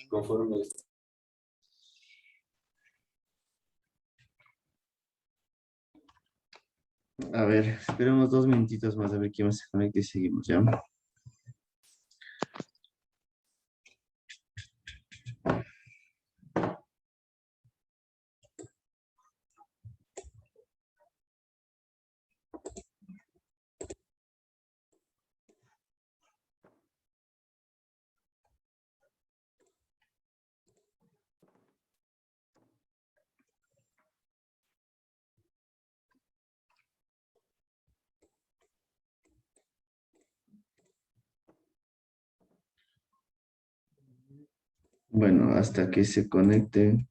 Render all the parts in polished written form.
conforme. A ver, esperemos 2 minutitos más a ver quién más se conecta y seguimos, ¿ya? Bueno, hasta que se conecten.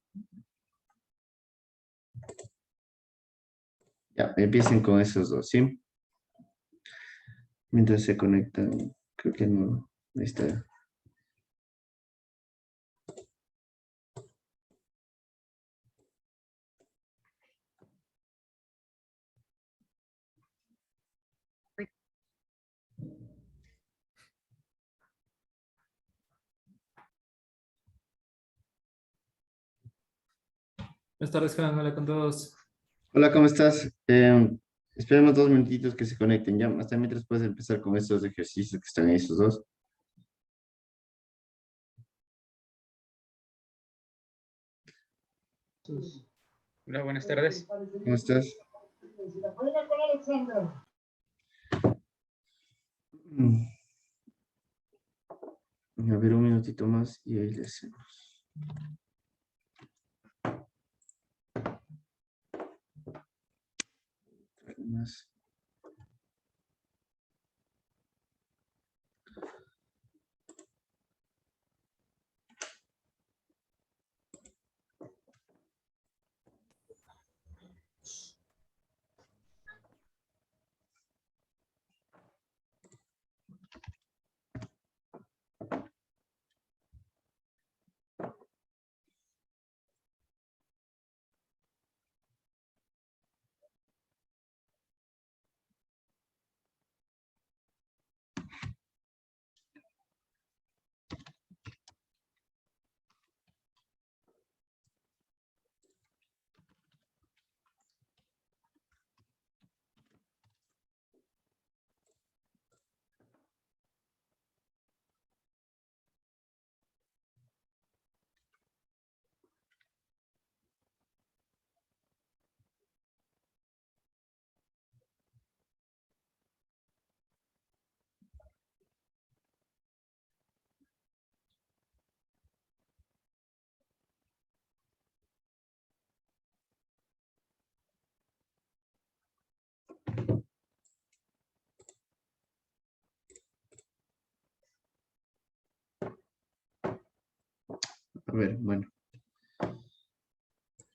Ya, empiecen con esos dos, ¿sí? Mientras se conectan, creo que no. Ahí está. Buenas tardes, Juan. Hola con todos. Hola, ¿cómo estás? Esperemos 2 minutitos que se conecten, ya. Hasta mientras puedes empezar con estos ejercicios que están ahí, esos dos. Hola, buenas tardes. ¿Cómo estás? Mm. A ver, un minutito más y ahí le hacemos. Más. A ver, bueno.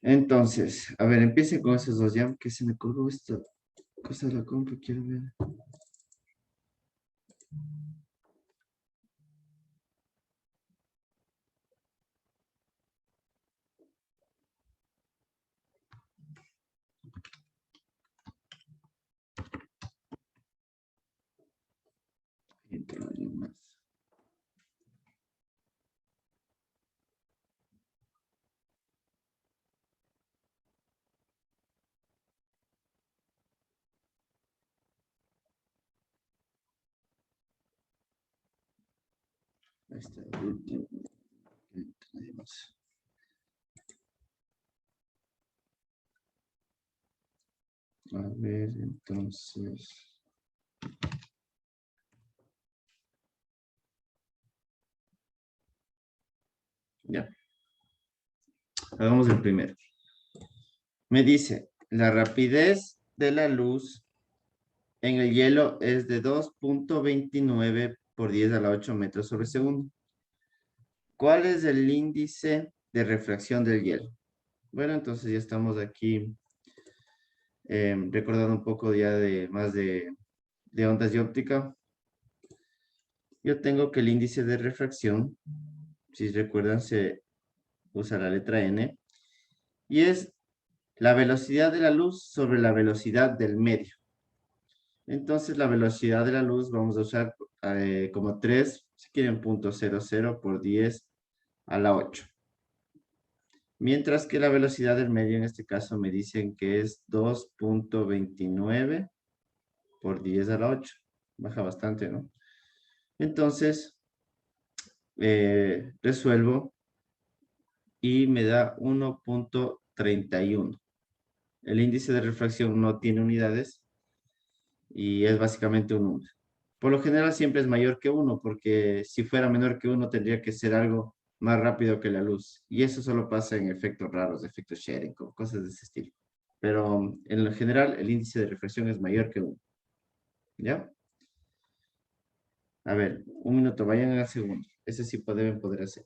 Entonces, a ver, empiecen con esos dos ya, que se me colgó esta cosa de la compu, quiero ver. Entra alguien más. Ahí está, el último. Entra alguien más. A ver, entonces. Ya. Hagamos el primero. Me dice, la rapidez de la luz en el hielo es de 2.29 por 10 a la 8 metros sobre segundo. ¿Cuál es el índice de refracción del hielo? Bueno, entonces ya estamos aquí recordando un poco ya de más de ondas y óptica. Yo tengo que el índice de refracción, si recuerdan, se usa la letra N, y es la velocidad de la luz sobre la velocidad del medio. Entonces, la velocidad de la luz vamos a usar como 3 Si quieren 0.00 por 10 a la 8. Mientras que la velocidad del medio en este caso me dicen que es 2.29 por 10 a la 8. Baja bastante, ¿no? Entonces, resuelvo y me da 1.31. El índice de refracción no tiene unidades y es básicamente un número. Por lo general siempre es mayor que 1, porque si fuera menor que 1 tendría que ser algo más rápido que la luz. Y eso solo pasa en efectos raros, efectos Cherenkov, cosas de ese estilo. Pero en lo general el índice de refracción es mayor que 1. ¿Ya? A ver, un minuto, vayan al segundo. Ese sí deben poder hacer.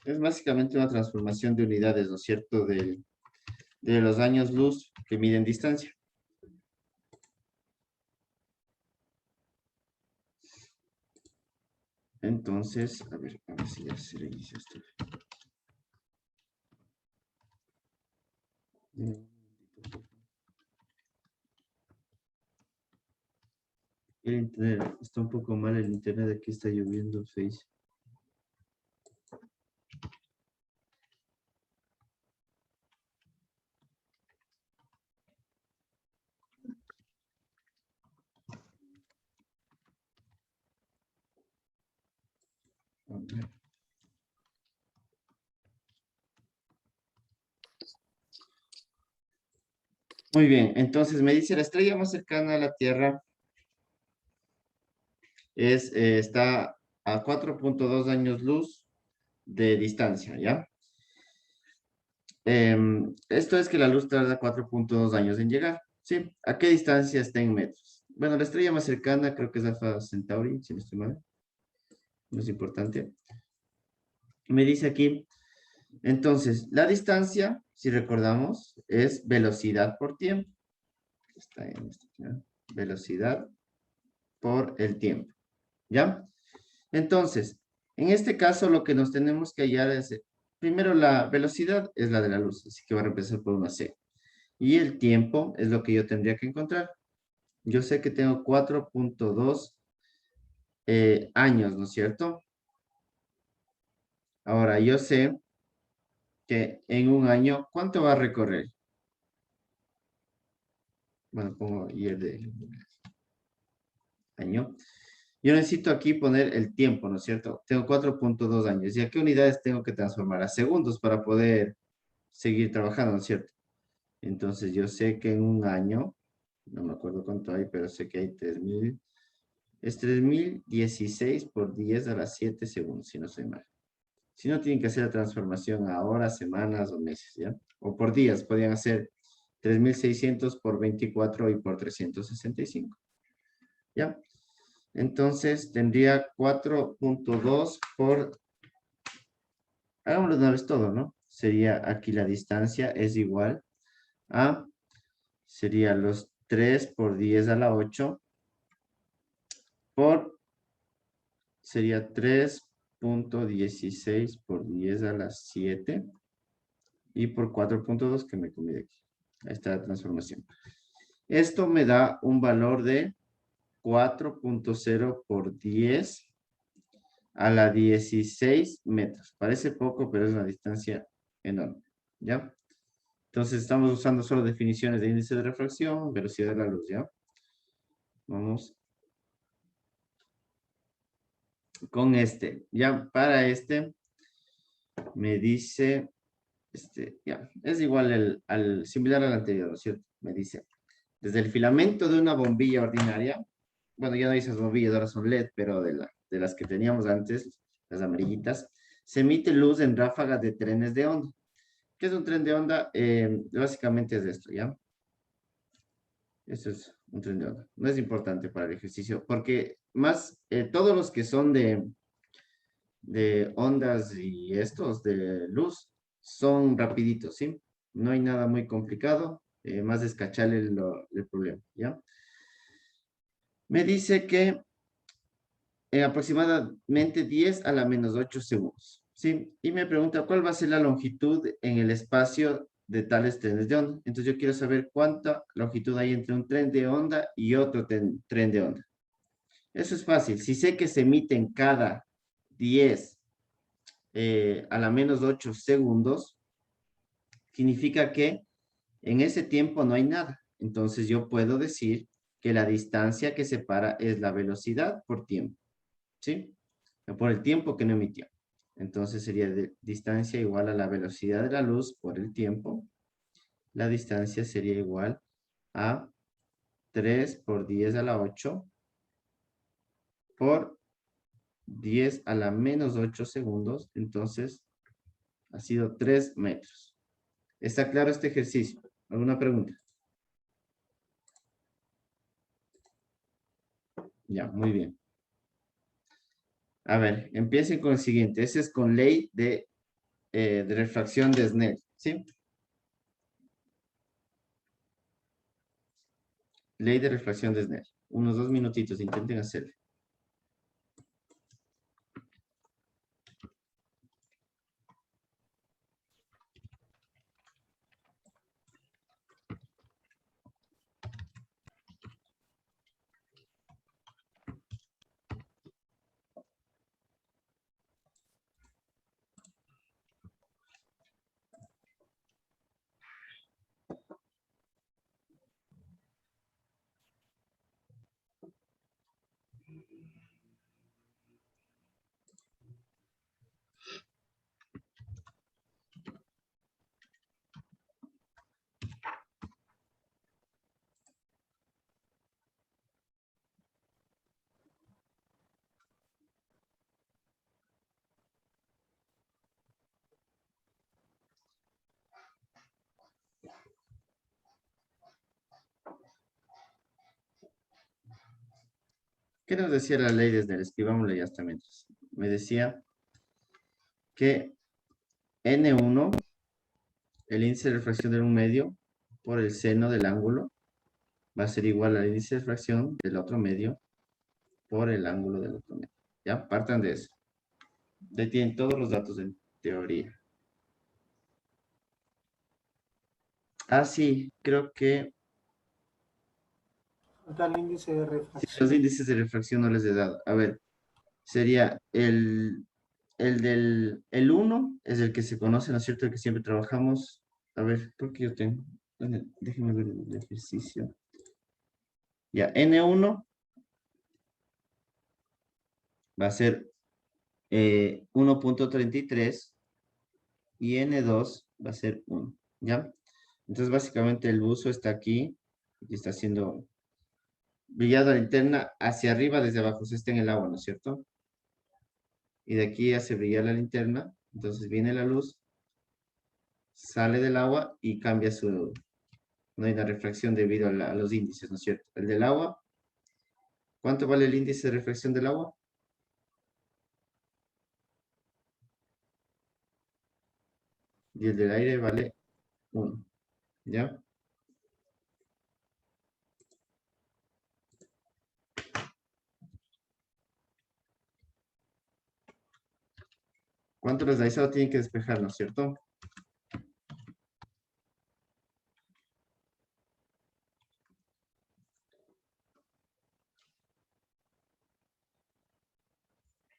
Es básicamente una transformación de unidades, ¿no es cierto? De los años luz que miden distancia. Entonces, a ver si ya se le inicia esto. El internet está un poco mal, el internet aquí está lloviendo, Face. A ver. Muy bien, entonces me dice la estrella más cercana a la Tierra está a 4.2 años luz de distancia, ¿ya? Esto es que la luz tarda 4.2 años en llegar, ¿sí? ¿A qué distancia está en metros? Bueno, la estrella más cercana creo que es Alpha Centauri, si no estoy mal. No es importante. Me dice aquí, entonces, la distancia, si recordamos, es velocidad por tiempo. Está en esto, ¿ya? Velocidad por el tiempo, ¿ya? Entonces, en este caso lo que nos tenemos que hallar es, primero la velocidad es la de la luz, así que voy a empezar por una C. Y el tiempo es lo que yo tendría que encontrar. Yo sé que tengo 4.2 años, ¿no es cierto? Ahora, yo sé que en un año, ¿cuánto va a recorrer? Bueno, pongo y de año. Yo necesito aquí poner el tiempo, ¿no es cierto? Tengo 4.2 años. ¿Y a qué unidades tengo que transformar? A segundos para poder seguir trabajando, ¿no es cierto? Entonces yo sé que en un año, no me acuerdo cuánto hay, pero sé que hay 3000. Es 3016 por 10 a las 7 segundos, si no soy mal. Si no, tienen que hacer la transformación a horas, semanas o meses, ¿ya? O por días, podrían hacer 3600 por 24 y por 365. ¿Ya? Entonces, tendría 4.2 por... Hagámoslo de una vez todo, ¿no? Sería aquí la distancia es igual a... Sería los 3 por 10 a la 8 por... Sería 3.16 por 10 a la 7 y por 4.2 que me comí de aquí. Ahí está la transformación. Esto me da un valor de 4.0 por 10 a la 16 metros. Parece poco, pero es una distancia enorme. ¿Ya? Entonces estamos usando solo definiciones de índice de refracción, velocidad de la luz, ¿ya? Vamos con este. Ya para este me dice, ya, es igual al similar al anterior, ¿no es cierto? Me dice, desde el filamento de una bombilla ordinaria, bueno, ya no hay esas bombillas, ahora son LED, pero de las que teníamos antes, las amarillitas, se emite luz en ráfagas de trenes de onda. ¿Qué es un tren de onda? Básicamente es esto, ¿ya? Esto es un tren de onda. No es importante para el ejercicio, porque más todos los que son de ondas y estos de luz son rapiditos, ¿sí? No hay nada muy complicado, más es cacharle el problema, ¿ya? Me dice que en aproximadamente 10 a la menos 8 segundos, ¿sí? Y me pregunta cuál va a ser la longitud en el espacio de tales trenes de onda. Entonces yo quiero saber cuánta longitud hay entre un tren de onda y otro tren de onda. Eso es fácil. Si sé que se emiten cada 10 a la menos 8 segundos, significa que en ese tiempo no hay nada. Entonces yo puedo decir que la distancia que separa es la velocidad por tiempo, ¿sí? Por el tiempo que no emitió. Entonces sería distancia igual a la velocidad de la luz por el tiempo. La distancia sería igual a 3 por 10 a la 8 por 10 a la menos 8 segundos. Entonces ha sido 3 metros. ¿Está claro este ejercicio? ¿Alguna pregunta? Ya, muy bien. A ver, empiecen con el siguiente. Ese es con ley de refracción de Snell, ¿sí? Ley de refracción de Snell. Unos 2 minutitos, intenten hacerlo. ¿Qué nos decía la ley desde el escribámosle ya hasta mientras? Me decía que N1, el índice de refracción de un medio, por el seno del ángulo, va a ser igual al índice de refracción del otro medio por el ángulo del otro medio. ¿Ya? Partan de eso. Ya tienen todos los datos en teoría. Ah, sí, creo que Falta el índice de sí, refracción. los índices de refracción no les he dado. A ver, sería el 1 es el que se conoce, ¿no es cierto? El que siempre trabajamos. A ver, creo que yo tengo. Déjenme ver el ejercicio. Ya, N1 va a ser 1.33 y N2 va a ser 1, ¿ya? Entonces, básicamente el buzo está aquí y está siendo brillado la linterna hacia arriba desde abajo. Se está en el agua, ¿no es cierto? Y de aquí hace brillar la linterna. Entonces viene la luz, sale del agua y cambia su... No hay una refracción debido a los índices, ¿no es cierto? El del agua, ¿cuánto vale el índice de refracción del agua? Y el del aire vale 1, ¿ya? ¿Cuánto les da? Eso tienen que despejar, ¿no es cierto?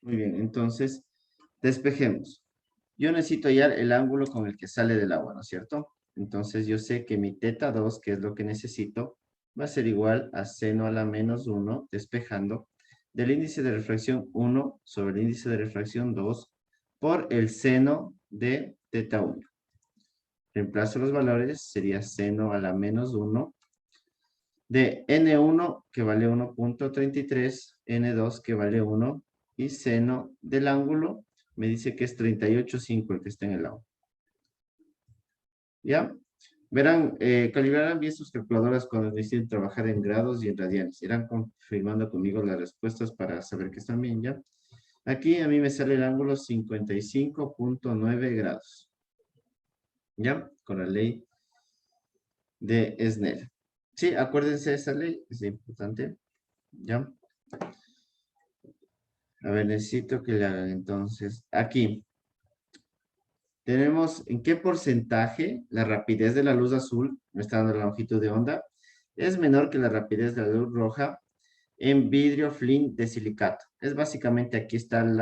Muy bien, entonces, despejemos. Yo necesito hallar el ángulo con el que sale del agua, ¿no es cierto? Entonces yo sé que mi teta 2, que es lo que necesito, va a ser igual a seno a la menos 1, despejando, del índice de refracción 1 sobre el índice de refracción 2 por el seno de teta 1. Reemplazo los valores, sería seno a la menos 1 de N1 que vale 1.33, N2 que vale 1 y seno del ángulo me dice que es 38.5 el que está en el lado. ¿Ya? Verán, calibrarán bien sus calculadoras cuando deciden trabajar en grados y en radianes. Irán confirmando conmigo las respuestas para saber que están bien, ¿ya? Aquí a mí me sale el ángulo 55.9 grados. ¿Ya? Con la ley de Snell. Sí, acuérdense de esa ley, es importante. ¿Ya? A ver, necesito que le hagan entonces. Aquí. Tenemos en qué porcentaje la rapidez de la luz azul, me está dando la longitud de onda, es menor que la rapidez de la luz roja en vidrio Flint de silicato. Es básicamente aquí están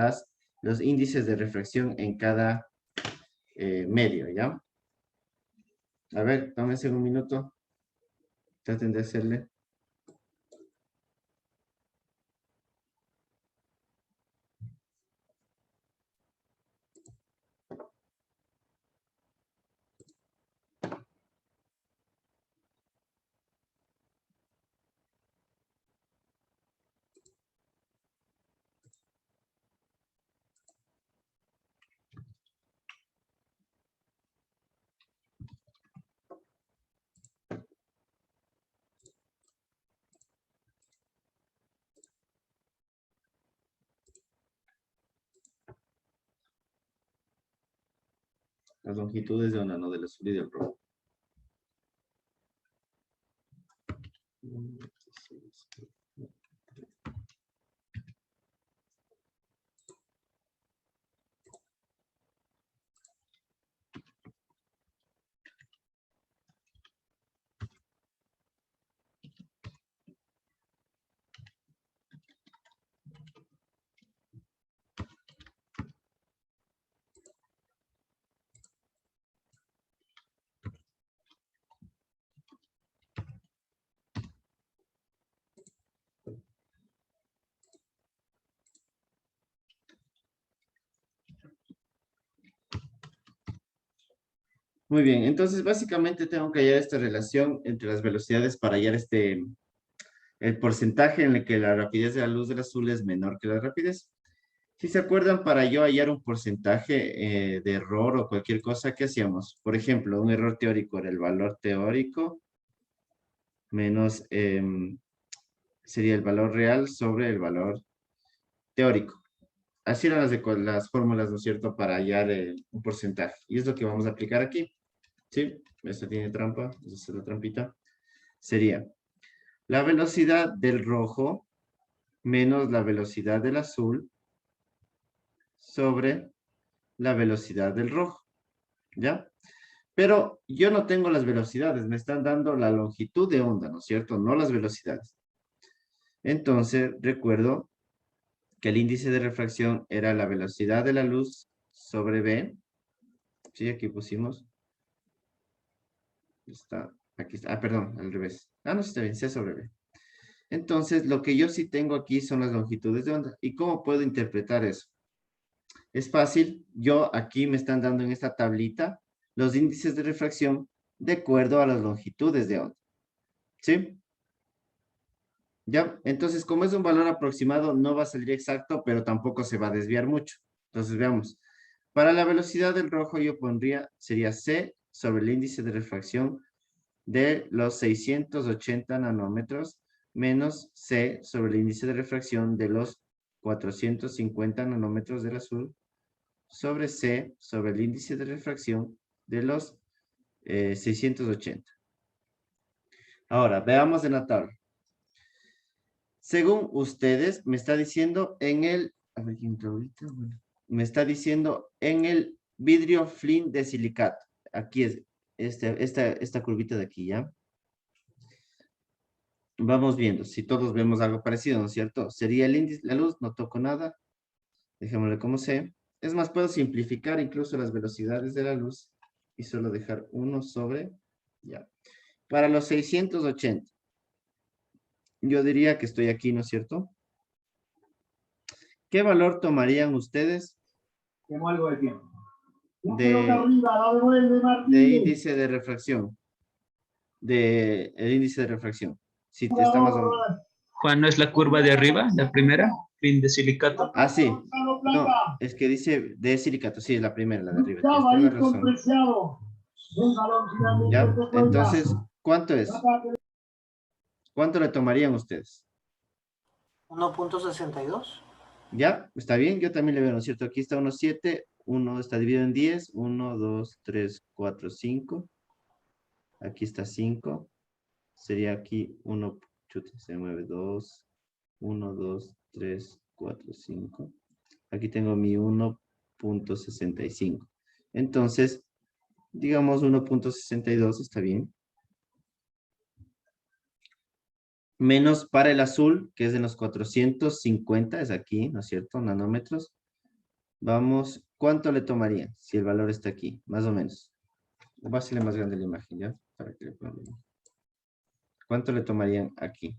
los índices de refracción en cada medio, ¿ya? A ver, tómense un minuto. Traten de hacerle. Las longitudes de onda, no del azul y del rojo. Muy bien, entonces básicamente tengo que hallar esta relación entre las velocidades para hallar el porcentaje en el que la rapidez de la luz del azul es menor que la rapidez. Si se acuerdan, para yo hallar un porcentaje de error o cualquier cosa, ¿qué hacíamos? Por ejemplo, un error teórico era el valor teórico menos sería el valor real sobre el valor teórico. Así eran las fórmulas, ¿no es cierto?, para hallar un porcentaje. Y es lo que vamos a aplicar aquí. ¿Sí? Esta tiene trampa, esta es la trampita. Sería la velocidad del rojo menos la velocidad del azul sobre la velocidad del rojo. ¿Ya? Pero yo no tengo las velocidades, me están dando la longitud de onda, ¿no es cierto? No las velocidades. Entonces, recuerdo que el índice de refracción era la velocidad de la luz sobre B. Sí, aquí pusimos. Está, aquí está. Ah, perdón, al revés. Ah, no, está bien, C sobre B. Entonces, lo que yo sí tengo aquí son las longitudes de onda. ¿Y cómo puedo interpretar eso? Es fácil. Yo aquí me están dando en esta tablita los índices de refracción de acuerdo a las longitudes de onda. ¿Sí? ¿Ya? Entonces, como es un valor aproximado, no va a salir exacto, pero tampoco se va a desviar mucho. Entonces, veamos. Para la velocidad del rojo yo pondría, sería C sobre el índice de refracción de los 680 nanómetros menos C sobre el índice de refracción de los 450 nanómetros del azul sobre C sobre el índice de refracción de los 680. Ahora, veamos en la tabla. Según ustedes, me está diciendo en el, a ver quién entró ahorita, bueno, me está diciendo en el vidrio Flint de silicato. Aquí es esta curvita de aquí, ¿ya? Vamos viendo, si todos vemos algo parecido, ¿no es cierto? Sería el índice, la luz, no toco nada. Dejémosle como C. Es más, puedo simplificar incluso las velocidades de la luz. y solo dejar 1 sobre, ya. Para los 680, yo diría que estoy aquí, ¿no es cierto? ¿Qué valor tomarían ustedes Tengo algo de tiempo. de índice de refracción? El índice de refracción. Si te está más o menos. Juan, ¿no es la curva de arriba, la primera? Fin de silicato. Ah, sí. No, es que dice de silicato. Sí, es la primera, la de arriba. Tienes toda la razón. Ya, entonces, ¿cuánto es? ¿Cuánto le tomarían ustedes? 1.62. ¿Ya? ¿Está bien? Yo también le veo, ¿no es cierto? Aquí está 1,7. 1 está dividido en 10. 1, 2, 3, 4, 5. Aquí está 5. Sería aquí 1. Chuta, se mueve 2. 1, 2, 3, 4, 5. Aquí tengo mi 1.65. Entonces, digamos 1.62 está bien. Menos para el azul, que es de los 450, es aquí, ¿no es cierto? Nanómetros. Vamos, ¿cuánto le tomaría si el valor está aquí? Más o menos. Voy a hacerle más grande la imagen, ¿ya? Para que le puedan ver. ¿Cuánto le tomarían aquí?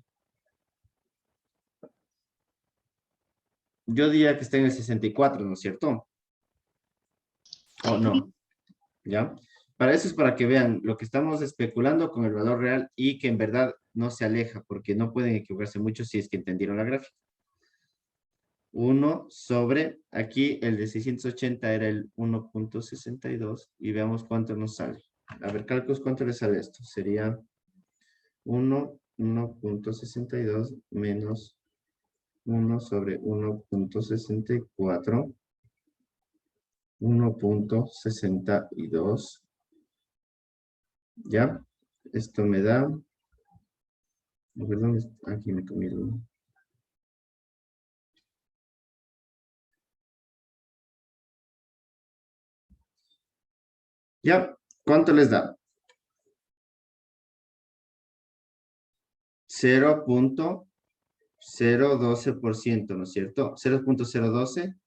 Yo diría que está en el 64, ¿no es cierto? ¿O no? ¿Ya? Para eso es para que vean lo que estamos especulando con el valor real y que en verdad no se aleja, porque no pueden equivocarse mucho si es que entendieron la gráfica. 1 sobre, aquí el de 680 era el 1.62 y veamos cuánto nos sale. A ver, cálculos, ¿cuánto le sale esto? Sería 1.62 menos 1 sobre 1.64, 1.62. ¿Ya? Esto me da... Perdón, aquí me comí el 1. ¿Ya? ¿Cuánto les da? 0.012%, ¿no es cierto? 0.012,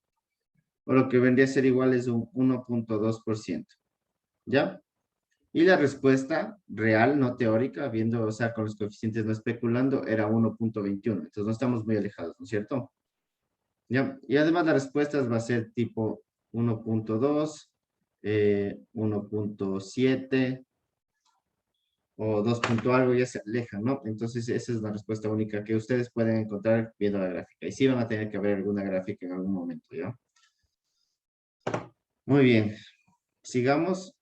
o lo que vendría a ser igual es un 1.2%. ¿Ya? Y la respuesta real, no teórica, viendo, o sea, con los coeficientes no especulando, era 1.21. Entonces no estamos muy alejados, ¿no es cierto? ¿Ya? Y además la respuesta va a ser tipo 1.2, 1.7 o 2 punto algo, ya se alejan, ¿no? Entonces esa es la respuesta única que ustedes pueden encontrar viendo la gráfica. Y sí van a tener que ver alguna gráfica en algún momento, ¿ya? Muy bien. Sigamos.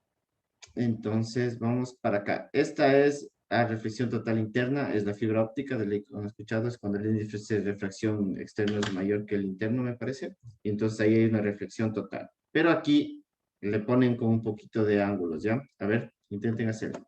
Entonces, vamos para acá. Esta es la reflexión total interna, es la fibra óptica de la que han escuchado, es cuando el índice de refracción externo es mayor que el interno, me parece. Y entonces ahí hay una reflexión total. Pero aquí le ponen con un poquito de ángulos, ¿ya? A ver, intenten hacerlo.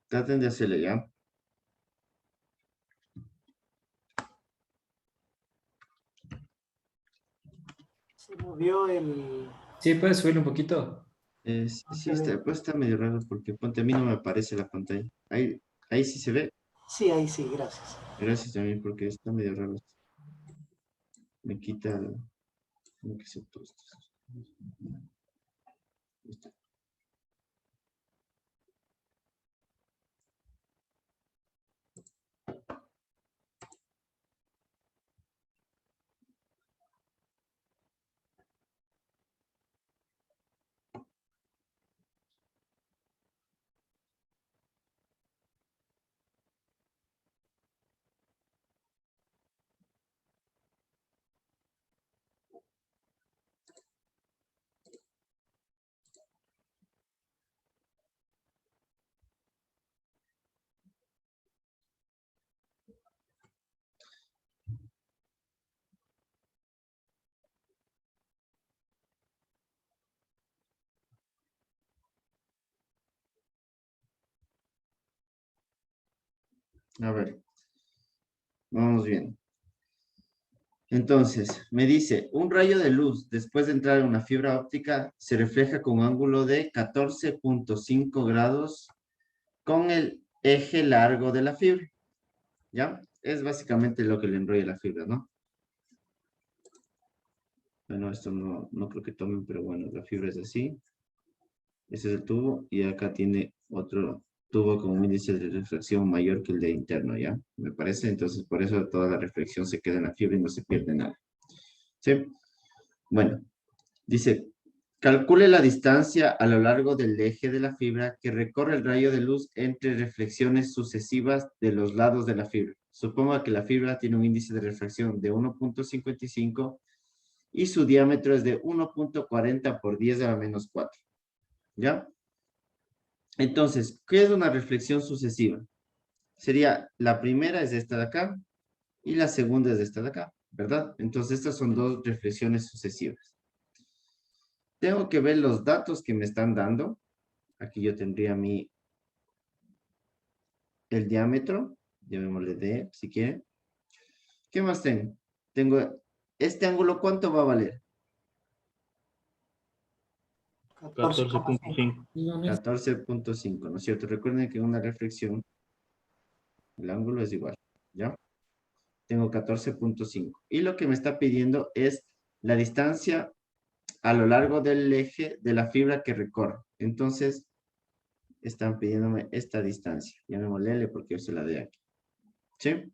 Traten de hacerle, ¿ya? Se movió el... Sí, puedes subirle un poquito. Sí, está, pues está medio raro porque ponte, a mí no me aparece la pantalla. Ahí sí se ve. Sí, ahí sí, gracias. Gracias también porque está medio raro. Me quita... ¿Cómo que se todo esto? Ahí está. A ver, vamos bien. Entonces, me dice, un rayo de luz después de entrar en una fibra óptica se refleja con un ángulo de 14.5 grados con el eje largo de la fibra. ¿Ya? Es básicamente lo que le enrolla la fibra, ¿no? Bueno, esto no creo que tomen, pero bueno, la fibra es así. Ese es el tubo y acá tiene otro tubo con un índice de reflexión mayor que el de interno, ¿ya? Me parece, entonces por eso toda la reflexión se queda en la fibra y no se pierde nada. ¿Sí? Bueno, dice, calcule la distancia a lo largo del eje de la fibra que recorre el rayo de luz entre reflexiones sucesivas de los lados de la fibra. Suponga que la fibra tiene un índice de refracción de 1.55 y su diámetro es de 1.40 por 10 a la menos 4. ¿Ya? Entonces, ¿qué es una reflexión sucesiva? Sería, la primera es esta de acá y la segunda es esta de acá, ¿verdad? Entonces, estas son dos reflexiones sucesivas. Tengo que ver los datos que me están dando. Aquí yo tendría el diámetro, llamémosle D, si quieren. ¿Qué más tengo? Tengo este ángulo, ¿cuánto va a valer? 14.5. 14.5, ¿no es cierto? Recuerden que en una reflexión el ángulo es igual, ¿ya? Tengo 14.5. Y lo que me está pidiendo es la distancia a lo largo del eje de la fibra que recorre. Entonces, están pidiéndome esta distancia. Llamémosle L porque yo se la doy aquí. ¿Sí?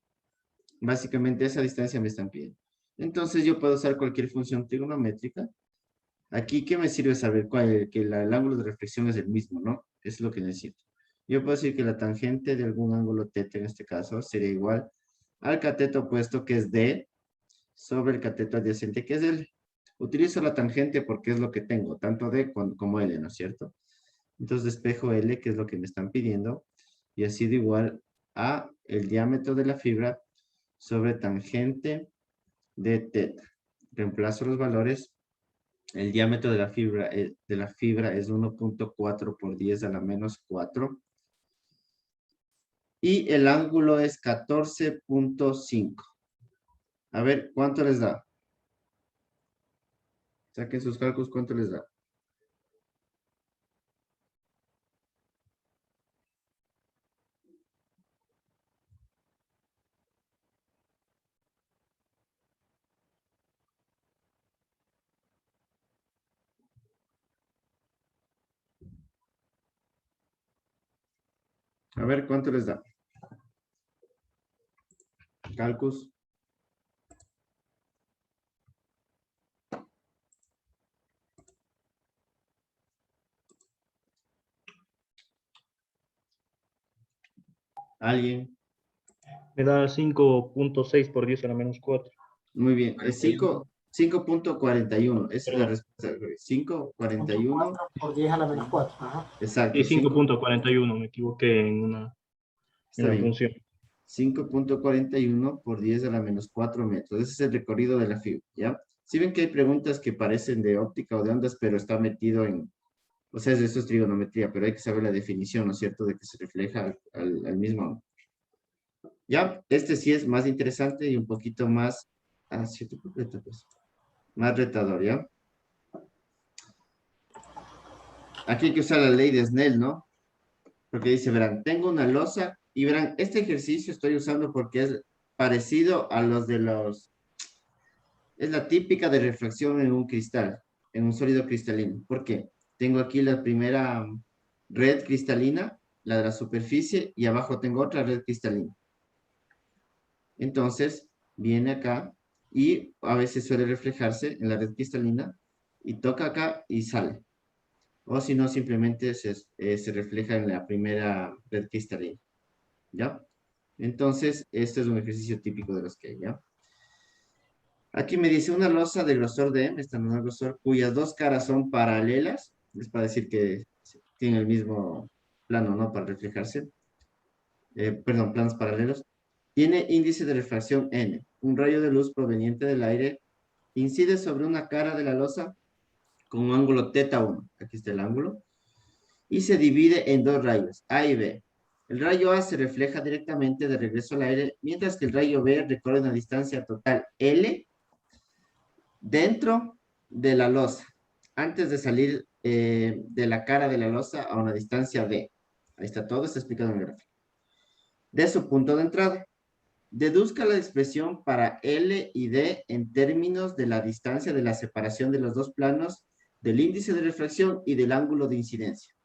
Básicamente esa distancia me están pidiendo. Entonces, yo puedo usar cualquier función trigonométrica. Aquí, ¿qué me sirve saber que el ángulo de reflexión es el mismo, ¿no? Es lo que necesito. Yo puedo decir que la tangente de algún ángulo θ, en este caso, sería igual al cateto opuesto, que es D, sobre el cateto adyacente, que es L. Utilizo la tangente porque es lo que tengo, tanto D como L, ¿no es cierto? Entonces despejo L, que es lo que me están pidiendo, y ha sido igual a el diámetro de la fibra sobre tangente de θ. Reemplazo los valores. El diámetro de la fibra es 1.4 por 10 a la menos 4. Y el ángulo es 14.5. A ver, ¿cuánto les da? Saquen sus cálculos, ¿cuánto les da? A ver, ¿cuánto les da? Cálculos. ¿Alguien? Me da 5.6 por 10 a la menos 4. Muy bien. Es 5.41. Esa es la respuesta. 5.41. 4 por 10 a la menos 4. Ajá. Exacto. Y 5.41, me equivoqué Está en la bien. función. 5.41 por 10 a la menos 4 metros. Ese es el recorrido de la fibra, ¿ya? Si ven que hay preguntas que parecen de óptica o de ondas, pero está metido en O sea, eso es trigonometría, pero hay que saber la definición, ¿no es cierto?, de que se refleja al mismo ángulo. Ya, este sí es más interesante y un poquito más, cierto, pues, más retador, ¿ya? Aquí hay que usar la ley de Snell, ¿no? Porque dice, verán, tengo una losa y verán, este ejercicio estoy usando porque es parecido a los de los, es la típica de refracción en un cristal, en un sólido cristalino. ¿Por qué? Tengo aquí la primera red cristalina, la de la superficie, y abajo tengo otra red cristalina. Entonces, viene acá y a veces suele reflejarse en la red cristalina y toca acá y sale. O si no, simplemente se refleja en la primera red cristalina. ¿Ya? Entonces, este es un ejercicio típico de los que hay, ¿ya? Aquí me dice una losa de grosor de M, esta no es grosor, cuyas dos caras son paralelas, es para decir que tiene el mismo plano, ¿no? Para reflejarse. Perdón, planos paralelos. Tiene índice de refracción N. Un rayo de luz proveniente del aire incide sobre una cara de la losa con un ángulo θ1. Aquí está el ángulo. Y se divide en dos rayos, A y B. El rayo A se refleja directamente de regreso al aire, mientras que el rayo B recorre una distancia total L dentro de la losa, antes de salir de la cara de la losa a una distancia B. Ahí está todo, está explicado en el gráfico. De su punto de entrada. Deduzca la expresión para L y D en términos de la distancia de la separación de los dos planos, del índice de refracción y del ángulo de incidencia.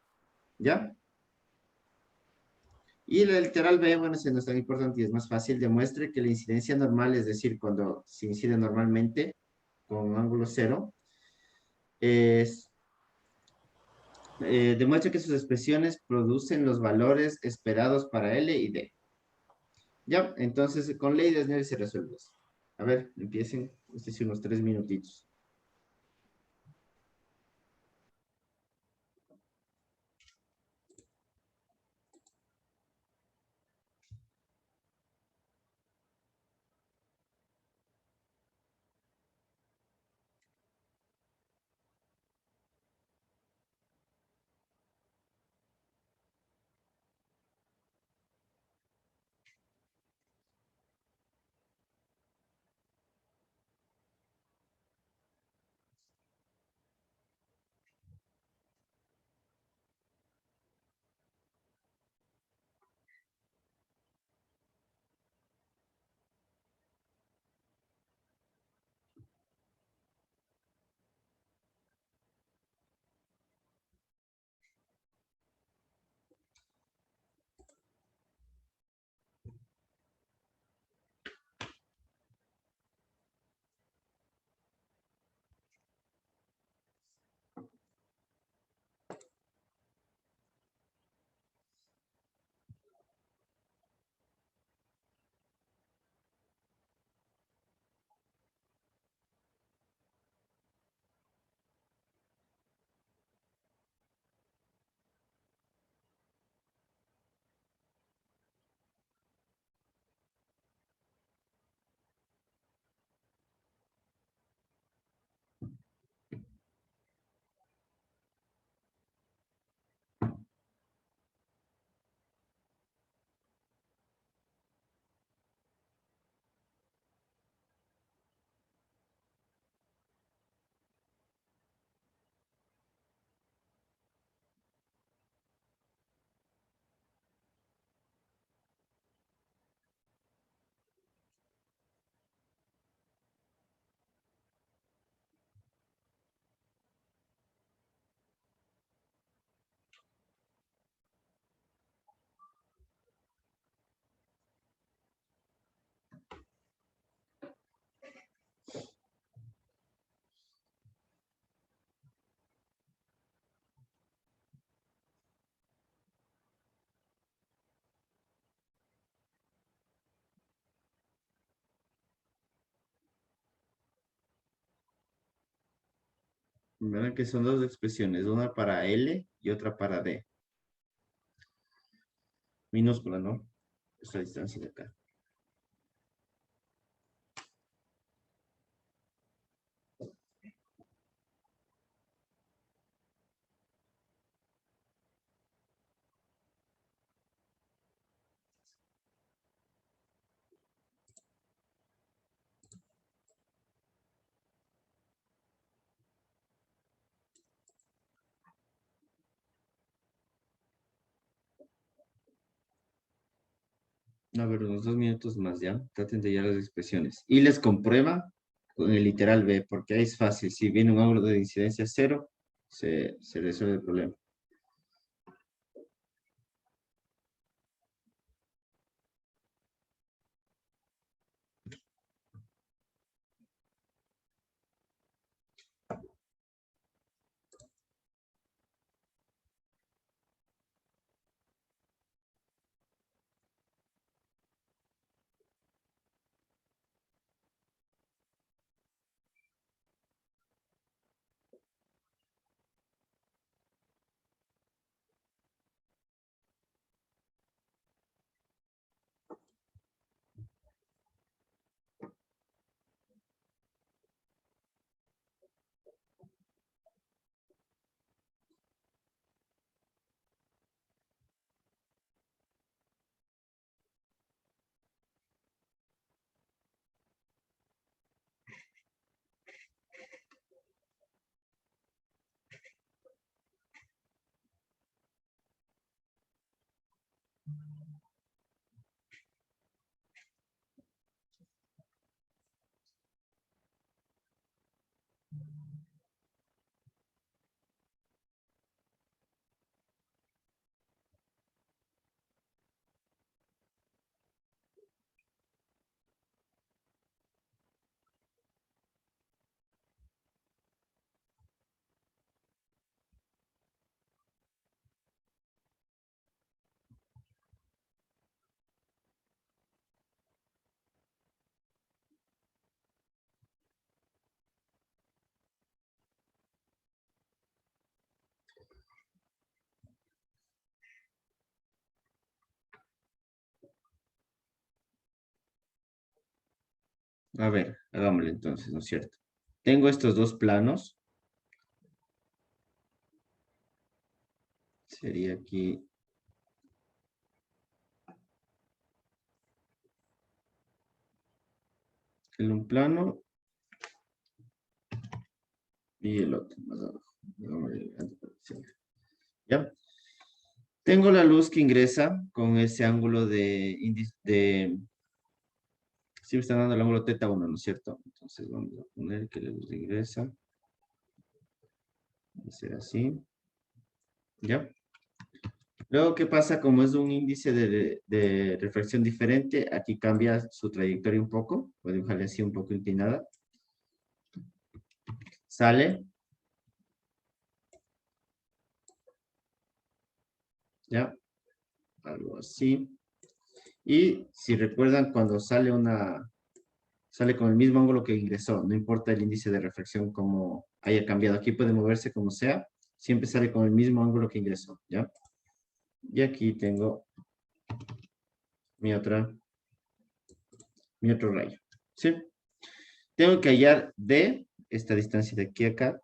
¿Ya? Y el literal B, bueno, ese no es tan importante y es más fácil, demuestre que la incidencia normal, es decir, cuando se incide normalmente con ángulo cero, demuestra que sus expresiones producen los valores esperados para L y D. Ya, entonces con ley de Snell se resuelve eso. A ver, empiecen, es unos 3 minutitos. Verán que son dos expresiones, una para L y otra para D. Minúscula, ¿no? Esta distancia de acá. A ver, unos 2 minutos más ya. Traten de hallar las expresiones. Y les comprueba con el literal B, porque ahí es fácil. Si viene un ángulo de incidencia 0, se resuelve el problema. A ver, hagámoslo entonces, ¿no es cierto? Tengo estos dos planos. Sería aquí. En un plano. Y el otro, más abajo. ¿Ya? Tengo la luz que ingresa con ese ángulo de índice. Sí me están dando el ángulo θ1, ¿no es cierto? Entonces vamos a poner que la luz ingresa. Va a ser así. ¿Ya? Luego, ¿qué pasa? Como es un índice de refracción diferente, aquí cambia su trayectoria un poco. Voy a dibujarle así un poco inclinada. Sale. ¿Ya? Algo así. Y si recuerdan, cuando sale con el mismo ángulo que ingresó, no importa el índice de refracción como haya cambiado. Aquí puede moverse como sea, siempre sale con el mismo ángulo que ingresó, ¿ya? Y aquí tengo mi otro rayo, ¿sí? Tengo que hallar D, esta distancia de aquí a acá,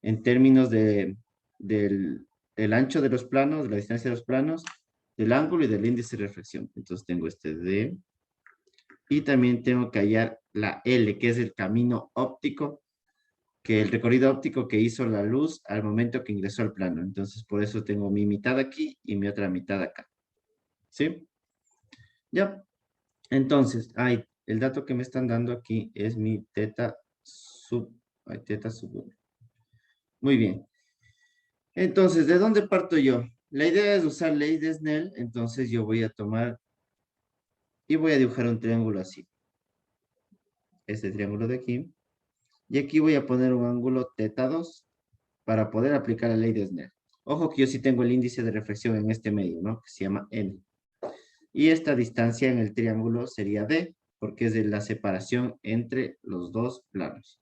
en términos del ancho de los planos, de la distancia de los planos, del ángulo y del índice de reflexión. Entonces tengo este D. Y también tengo que hallar la L, que es el camino óptico, que el recorrido óptico que hizo la luz al momento que ingresó al plano. Entonces por eso tengo mi mitad aquí y mi otra mitad acá. ¿Sí? Ya. Entonces, el dato que me están dando aquí es mi θ sub 1. Muy bien. Entonces, ¿de dónde parto yo? La idea es usar ley de Snell, entonces yo voy a tomar y voy a dibujar un triángulo así. Este triángulo de aquí. Y aquí voy a poner un ángulo θ2 para poder aplicar la ley de Snell. Ojo que yo sí tengo el índice de reflexión en este medio, ¿no? Que se llama N. Y esta distancia en el triángulo sería D, porque es de la separación entre los dos planos.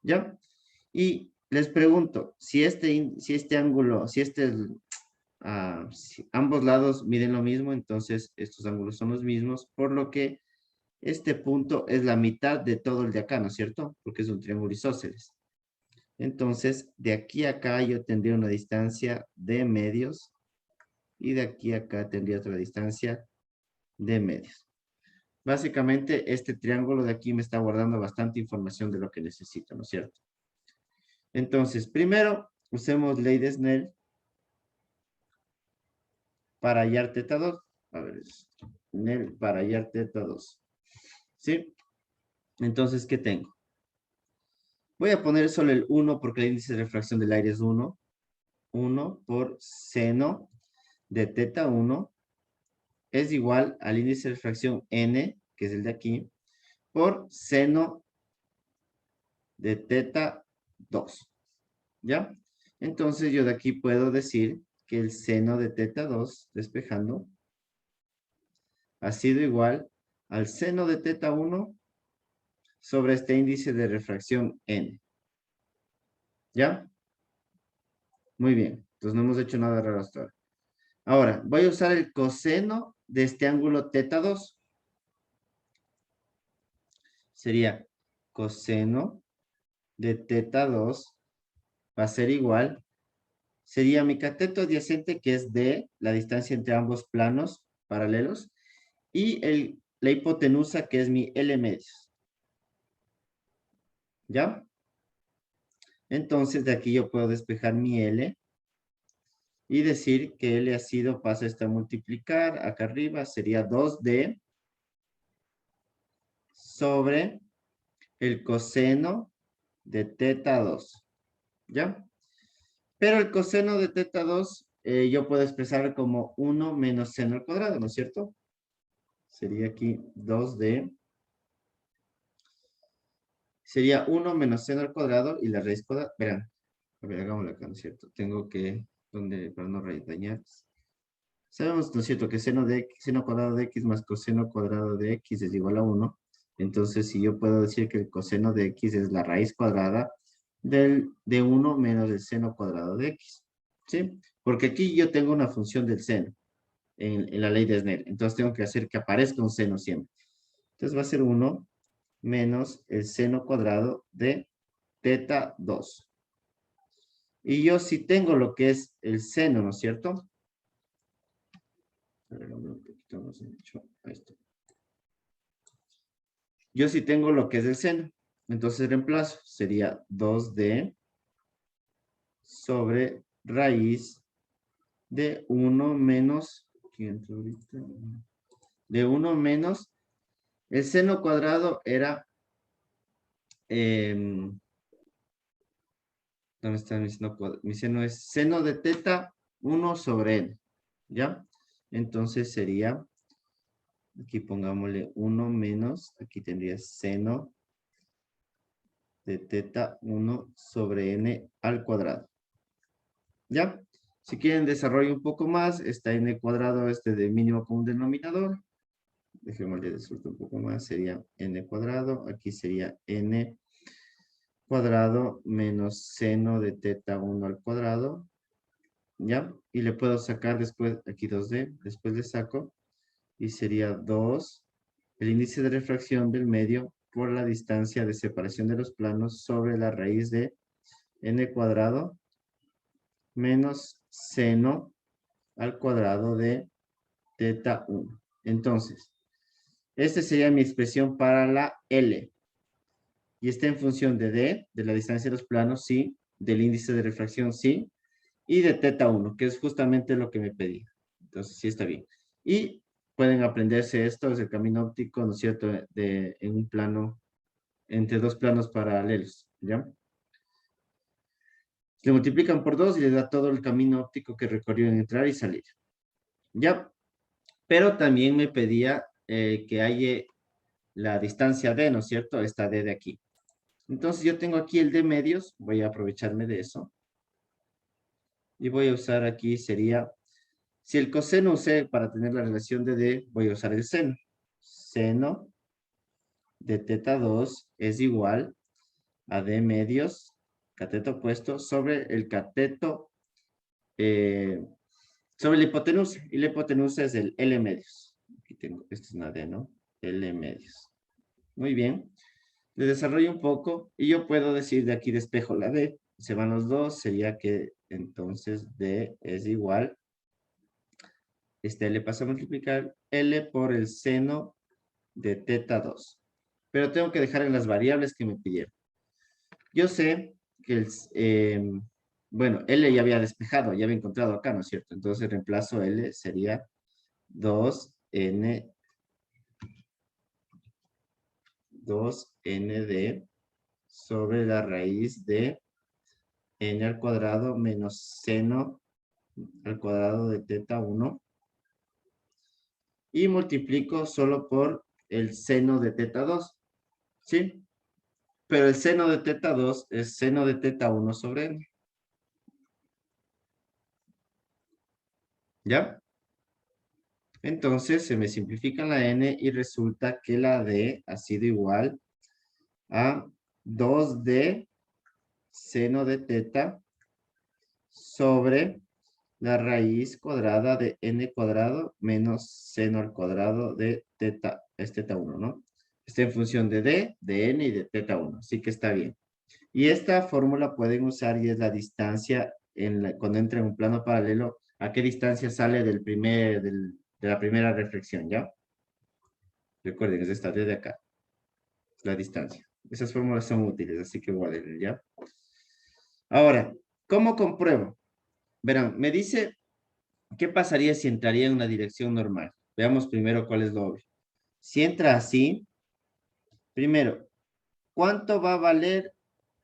¿Ya? Y les pregunto, si ambos lados miden lo mismo, entonces estos ángulos son los mismos, por lo que este punto es la mitad de todo el de acá, ¿no es cierto? Porque es un triángulo isósceles. Entonces, de aquí a acá yo tendría una distancia de medios y de aquí a acá tendría otra distancia de medios. Básicamente, este triángulo de aquí me está guardando bastante información de lo que necesito, ¿no es cierto? Entonces, primero, usemos ley de Snell. para hallar teta 2. A ver, para hallar teta 2. ¿Sí? Entonces, ¿qué tengo? Voy a poner solo el 1 porque el índice de refracción del aire es 1. 1 por seno de teta 1 es igual al índice de refracción n, que es el de aquí, por seno de teta 2. ¿Ya? Entonces yo de aquí puedo decir que el seno de teta 2, despejando, ha sido igual al seno de teta 1 sobre este índice de refracción n. ¿Ya? Muy bien. Entonces no hemos hecho nada raro hasta ahora. Ahora, voy a usar el coseno de este ángulo teta 2. Sería coseno de teta 2 va a ser igual. Sería mi cateto adyacente, que es D, la distancia entre ambos planos paralelos, y la hipotenusa, que es mi L medios. ¿Ya? Entonces, de aquí yo puedo despejar mi L y decir que L ha sido, pasa esto a multiplicar, acá arriba sería 2D sobre el coseno de teta 2. ¿Ya? Pero el coseno de teta 2 yo puedo expresar como 1 menos seno al cuadrado, ¿no es cierto? Sería aquí 2D. Sería 1 menos seno al cuadrado y la raíz cuadrada. Verán, a ver, hagámoslo acá, ¿no es cierto? Tengo que, para no dañar. Sabemos, ¿no es cierto?, que seno cuadrado de x más coseno cuadrado de x es igual a 1. Entonces, si yo puedo decir que el coseno de x es la raíz cuadrada de 1 menos el seno cuadrado de x. ¿Sí? Porque aquí yo tengo una función del seno en la ley de Snell. Entonces, tengo que hacer que aparezca un seno siempre. Entonces, va a ser 1 menos el seno cuadrado de teta 2. Y yo sí tengo lo que es el seno, ¿no es cierto? A ver, un poquito más ancho. Ahí está. Yo sí tengo lo que es el seno. Entonces reemplazo. Sería 2D sobre raíz de 1 menos... De 1 menos... El seno cuadrado era... ¿dónde está mi seno cuadrado? Mi seno es seno de teta 1 sobre n. ¿Ya? Entonces sería... Aquí pongámosle 1 menos, aquí tendría seno de teta 1 sobre n al cuadrado. ¿Ya? Si quieren desarrollo un poco más, está n cuadrado de mínimo común denominador. Dejémosle desarrollar un poco más, sería n cuadrado. Aquí sería n cuadrado menos seno de teta 1 al cuadrado. ¿Ya? Y le puedo sacar después, aquí 2D, después le saco. Y sería 2, el índice de refracción del medio por la distancia de separación de los planos sobre la raíz de n cuadrado menos seno al cuadrado de teta 1. Entonces, esta sería mi expresión para la L. Y está en función de D, de la distancia de los planos, sí, del índice de refracción, sí, y de teta 1, que es justamente lo que me pedía. Entonces, sí está bien. Y pueden aprenderse esto, es el camino óptico, ¿no es cierto?, en un plano, entre dos planos paralelos, ¿ya? Le multiplican por 2 y le da todo el camino óptico que recorrió en entrar y salir. ¿Ya? Pero también me pedía que haya la distancia D, ¿no es cierto? Esta D de aquí. Entonces yo tengo aquí el D medios, voy a aprovecharme de eso. Y voy a usar aquí, sería, si el coseno usé para tener la relación de D, voy a usar el seno. Seno de teta 2 es igual a D medios, cateto opuesto, sobre el cateto, sobre la hipotenusa. Y la hipotenusa es el L medios. Aquí tengo, esto es una D, ¿no? L medios. Muy bien. Le desarrollo un poco y yo puedo decir de aquí despejo la D. Se van los dos, sería que entonces D es igual. Le paso a multiplicar L por el seno de teta 2. Pero tengo que dejar en las variables que me pidieron. Yo sé que bueno, L ya había despejado, ya había encontrado acá, ¿no es cierto? Entonces reemplazo L sería 2N d sobre la raíz de n al cuadrado menos seno al cuadrado de teta 1 y multiplico solo por el seno de teta 2, ¿sí? Pero el seno de teta 2 es seno de teta 1 sobre n. ¿Ya? Entonces se me simplifica la n y resulta que la d ha sido igual a 2d seno de teta sobre la raíz cuadrada de n cuadrado menos seno al cuadrado de teta, es teta 1, ¿no? Está en función de d, de n y de teta 1, así que está bien. Y esta fórmula pueden usar y es la distancia cuando entra en un plano paralelo, ¿a qué distancia sale de la primera reflexión, ya? Recuerden, es esta desde acá, la distancia. Esas fórmulas son útiles, así que guarden, ¿ya? Ahora, ¿cómo compruebo? Verán, me dice, ¿qué pasaría si entraría en una dirección normal? Veamos primero cuál es lo obvio. Si entra así, primero, ¿cuánto va a valer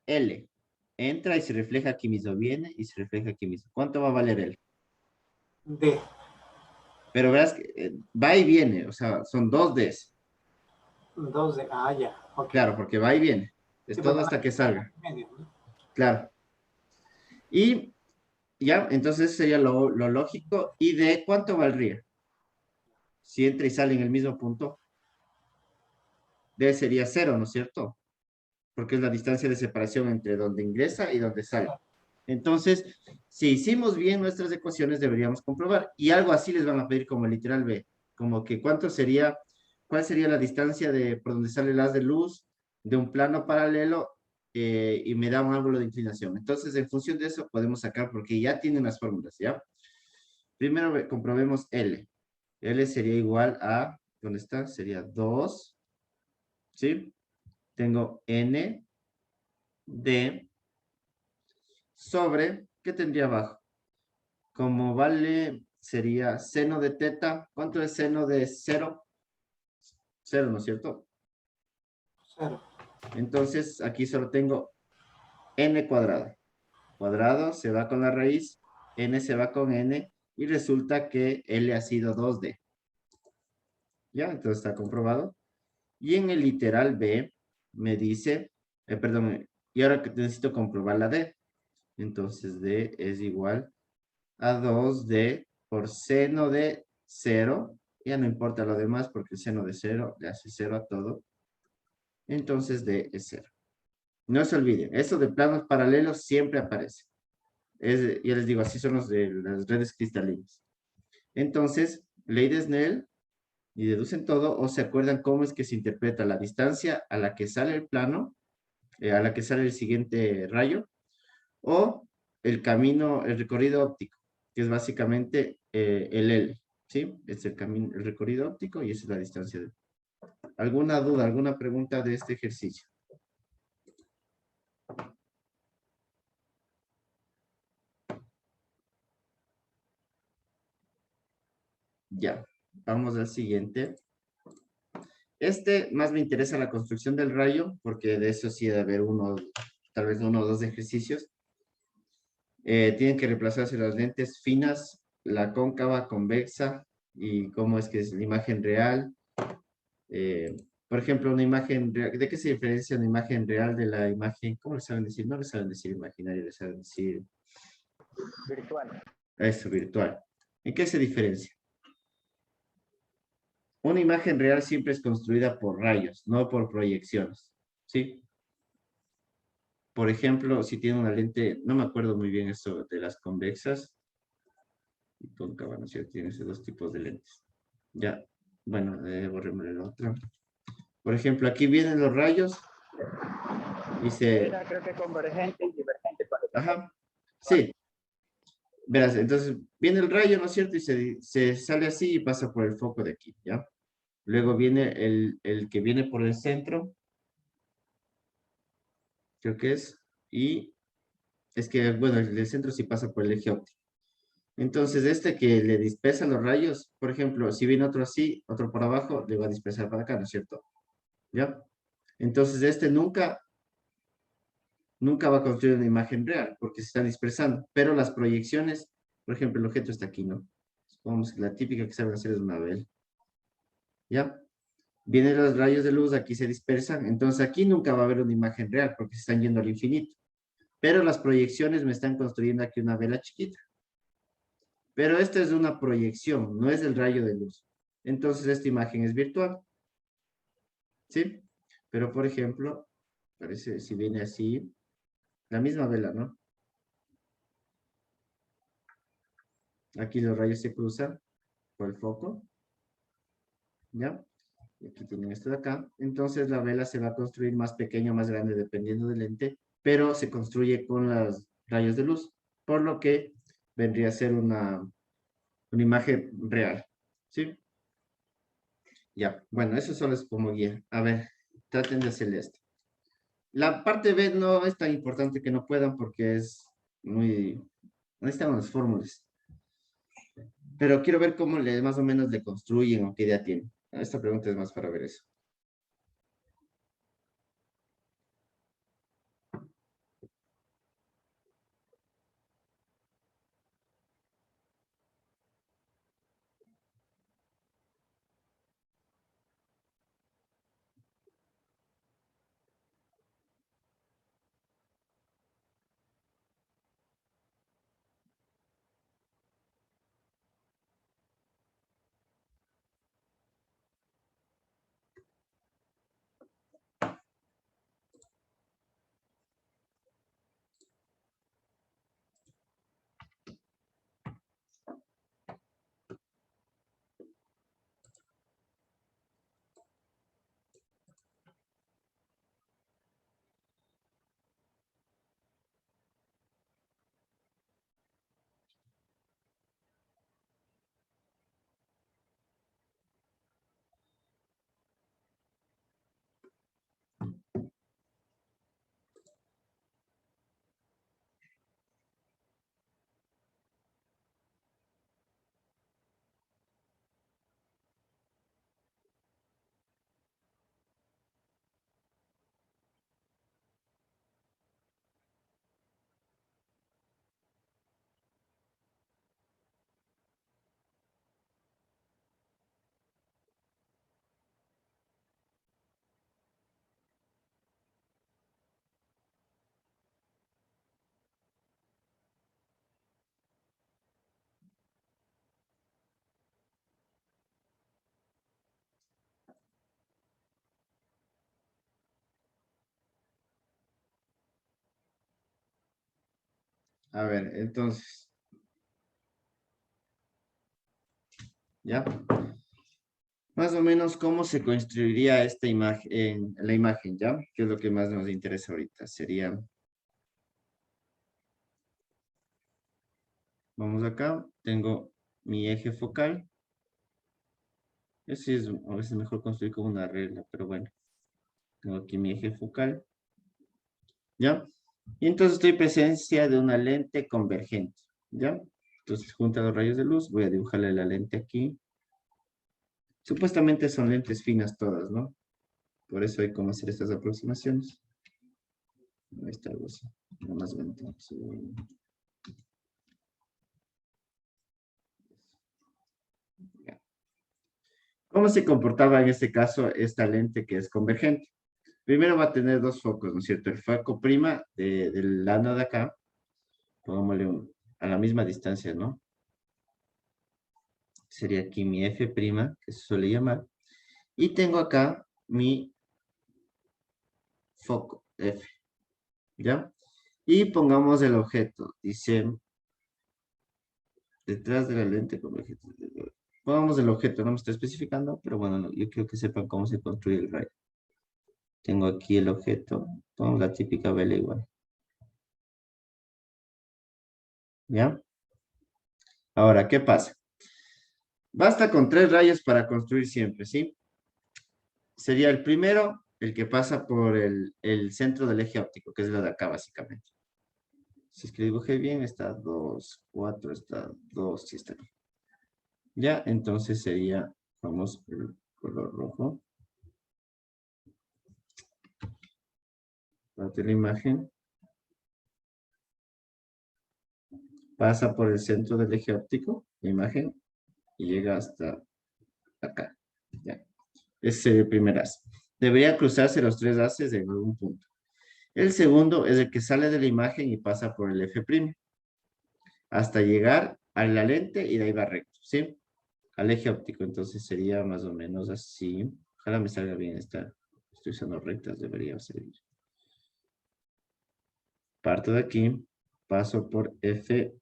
L? Entra y se refleja aquí mismo, viene y se refleja aquí mismo. ¿Cuánto va a valer L? D. Pero verás que va y viene, o sea, son dos Ds. 2D. Ah, ya. Ok. Claro, porque va y viene. Es Sí, todo porque hasta que salga. medio, ¿no? Claro. Y ya, entonces sería lo lógico. ¿Y de cuánto valdría? Si entra y sale en el mismo punto, D sería 0, ¿no es cierto? Porque es la distancia de separación entre donde ingresa y donde sale. Entonces, si hicimos bien nuestras ecuaciones, deberíamos comprobar. Y algo así les van a pedir como el literal B. Como que cuál sería la distancia por donde sale el haz de luz de un plano paralelo y me da un ángulo de inclinación. Entonces, en función de eso, podemos sacar, porque ya tienen las fórmulas, ¿ya? Primero comprobemos L. L sería igual a, ¿dónde está? Sería 2, ¿sí? Tengo N de sobre, ¿qué tendría abajo? Como vale, sería seno de teta. ¿Cuánto es seno de 0? 0, ¿no es cierto? 0. Entonces, aquí solo tengo n cuadrado. Cuadrado se va con la raíz, n se va con n, y resulta que L ha sido 2D. ¿Ya? Entonces está comprobado. Y en el literal B me dice, perdón, y ahora que necesito comprobar la D. Entonces D es igual a 2D por seno de 0. Ya no importa lo demás porque el seno de 0 le hace 0 a todo. Entonces D es 0. No se olviden, eso de planos paralelos siempre aparece. Ya les digo, así son los de las redes cristalinas. Entonces, ley de Snell, y deducen todo, o se acuerdan cómo es que se interpreta la distancia a la que sale el plano, a la que sale el siguiente rayo, o el camino, el recorrido óptico, que es básicamente el L, ¿sí? Es el camino, el recorrido óptico y esa es la distancia. ¿Alguna duda, alguna pregunta de este ejercicio? Ya, vamos al siguiente. Este más me interesa la construcción del rayo, porque de eso sí debe haber tal vez uno o dos ejercicios. Tienen que reemplazarse las lentes finas, la cóncava, convexa, y cómo es que es la imagen real. Por ejemplo, una imagen real, ¿de qué se diferencia una imagen real de la imagen? ¿Cómo le saben decir? No le saben decir imaginario, le saben decir... Virtual. Eso, virtual. ¿En qué se diferencia? Una imagen real siempre es construida por rayos, no por proyecciones, ¿sí? Por ejemplo, si tiene una lente, no me acuerdo muy bien eso de las convexas y cóncava, ¿no es cierto? Tiene esos dos tipos de lentes. Ya, bueno, borremos el otro. Por ejemplo, aquí vienen los rayos y se... Era, creo que convergente y divergente. Ajá, sí. Verás, entonces viene el rayo, ¿no es cierto? Y se sale así y pasa por el foco de aquí, ¿ya? Luego viene el que viene por el centro, creo que es, y Es que, bueno, el centro sí pasa por el eje óptico. Entonces, este que le dispersa los rayos, por ejemplo, si viene otro así, otro por abajo, le va a dispersar para acá, ¿no es cierto? ¿Ya? Entonces, este nunca va a construir una imagen real, porque se está dispersando. Pero las proyecciones, por ejemplo, el objeto está aquí, ¿no? Supongamos que la típica que saben hacer es una vela. ¿Ya? Vienen los rayos de luz, aquí se dispersan, entonces aquí nunca va a haber una imagen real, porque se están yendo al infinito. Pero las proyecciones me están construyendo aquí una vela chiquita. Pero esta es una proyección, no es el rayo de luz. Entonces esta imagen es virtual. ¿Sí? Pero por ejemplo, parece si viene así, la misma vela, ¿no? Aquí los rayos se cruzan por el foco. ¿Ya? Y aquí tienen esto de acá. Entonces la vela se va a construir más pequeña o más grande dependiendo del lente, pero se construye con los rayos de luz, por lo que vendría a ser una imagen real. ¿Sí? Ya, bueno, eso solo es como guía. A ver, traten de hacerle esto. La parte B no es tan importante que no puedan porque es muy... No están las fórmulas. Pero quiero ver cómo más o menos le construyen o qué idea tienen. Esta pregunta es más para ver eso. A ver, entonces. ¿Ya? Más o menos cómo se construiría esta imagen, la imagen, ¿ya? Que es lo que más nos interesa ahorita. Sería, vamos acá, tengo mi eje focal. Ese es a veces mejor construir como una regla, pero bueno. Tengo aquí mi eje focal. ¿Ya? Y entonces estoy en presencia de una lente convergente. ¿Ya? Entonces, junto a los rayos de luz, voy a dibujarle la lente aquí. Supuestamente son lentes finas todas, ¿no? Por eso hay cómo hacer estas aproximaciones. Ahí está algo así. Nada más lento. Sí. Ya. ¿Cómo se comportaba en este caso esta lente que es convergente? Primero va a tener dos focos, ¿no es cierto? El foco prima del lado de acá, pongámosle a la misma distancia, ¿no? Sería aquí mi F', que se suele llamar. Y tengo acá mi foco F, ¿ya? Y pongamos el objeto, dice, detrás de la lente convergente. Pongamos el objeto, no me está especificando, pero bueno, no, yo quiero que sepan cómo se construye el rayo. Tengo aquí el objeto, pongamos la típica vela igual. ¿Ya? Ahora, ¿qué pasa? Basta con 3 rayos para construir siempre, ¿sí? Sería el primero, el que pasa por el centro del eje óptico, que es lo de acá básicamente. Si es que dibujé bien, está 2, 4, está 2, sí está bien. Ya, entonces sería, vamos, el color rojo. Parte de la imagen. Pasa por el centro del eje óptico, la imagen, y llega hasta acá. Ya. Ese sería el primer haz. Debería cruzarse los 3 haces en algún punto. El segundo es el que sale de la imagen y pasa por el F' hasta llegar a la lente y de ahí va recto, ¿sí? Al eje óptico, entonces sería más o menos así. Ojalá me salga bien esta. Estoy usando rectas, debería servir. Parto de aquí, paso por F.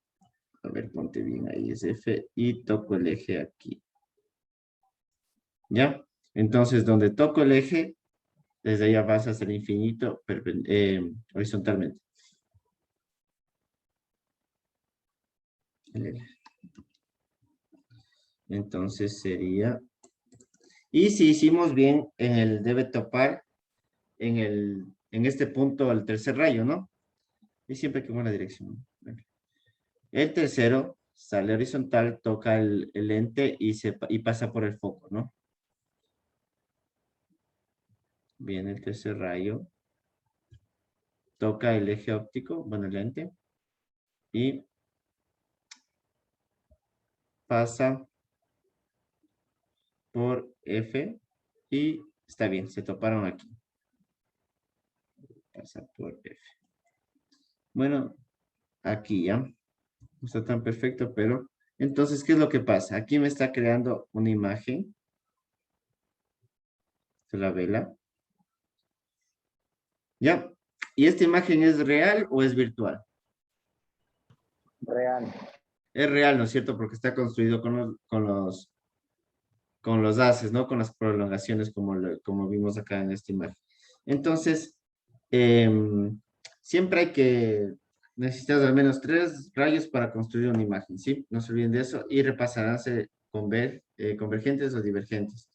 A ver, ponte bien ahí, es F y toco el eje aquí. ¿Ya? Entonces, donde toco el eje, desde ahí avanza hasta el infinito horizontalmente. Entonces sería... Y si hicimos bien, en el debe topar en este punto al tercer rayo, ¿no? Y siempre que buena dirección. El tercero sale horizontal, toca el lente y pasa por el foco, ¿no? Viene el tercer rayo. Toca el eje óptico, bueno, el lente. Y pasa por F. Y está bien, se toparon aquí. Pasa por F. Bueno, aquí ya. No está tan perfecto, pero... Entonces, ¿qué es lo que pasa? Aquí me está creando una imagen de la vela. ¿Ya? ¿Y esta imagen es real o es virtual? Real. Es real, ¿no es cierto? Porque está construido con los haces, ¿no? Con las prolongaciones como vimos acá en esta imagen. Entonces, siempre hay que necesitar al menos 3 rayos para construir una imagen, ¿sí? No se olviden de eso y repasaránse convergentes o divergentes.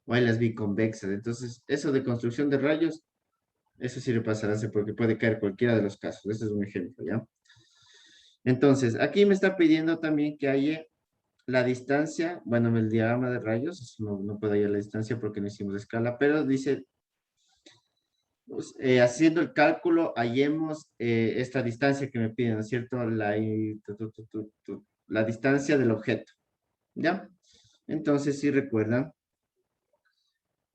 O ahí las biconvexas. Entonces, eso de construcción de rayos, eso sí repasaránse porque puede caer cualquiera de los casos. Este es un ejemplo, ¿ya? Entonces, aquí me está pidiendo también que haya la distancia, bueno, el diagrama de rayos, eso no puedo hallar la distancia porque no hicimos escala, pero dice, pues, haciendo el cálculo, hallemos esta distancia que me piden, ¿no es cierto? La distancia del objeto, ¿ya? Entonces, si recuerdan,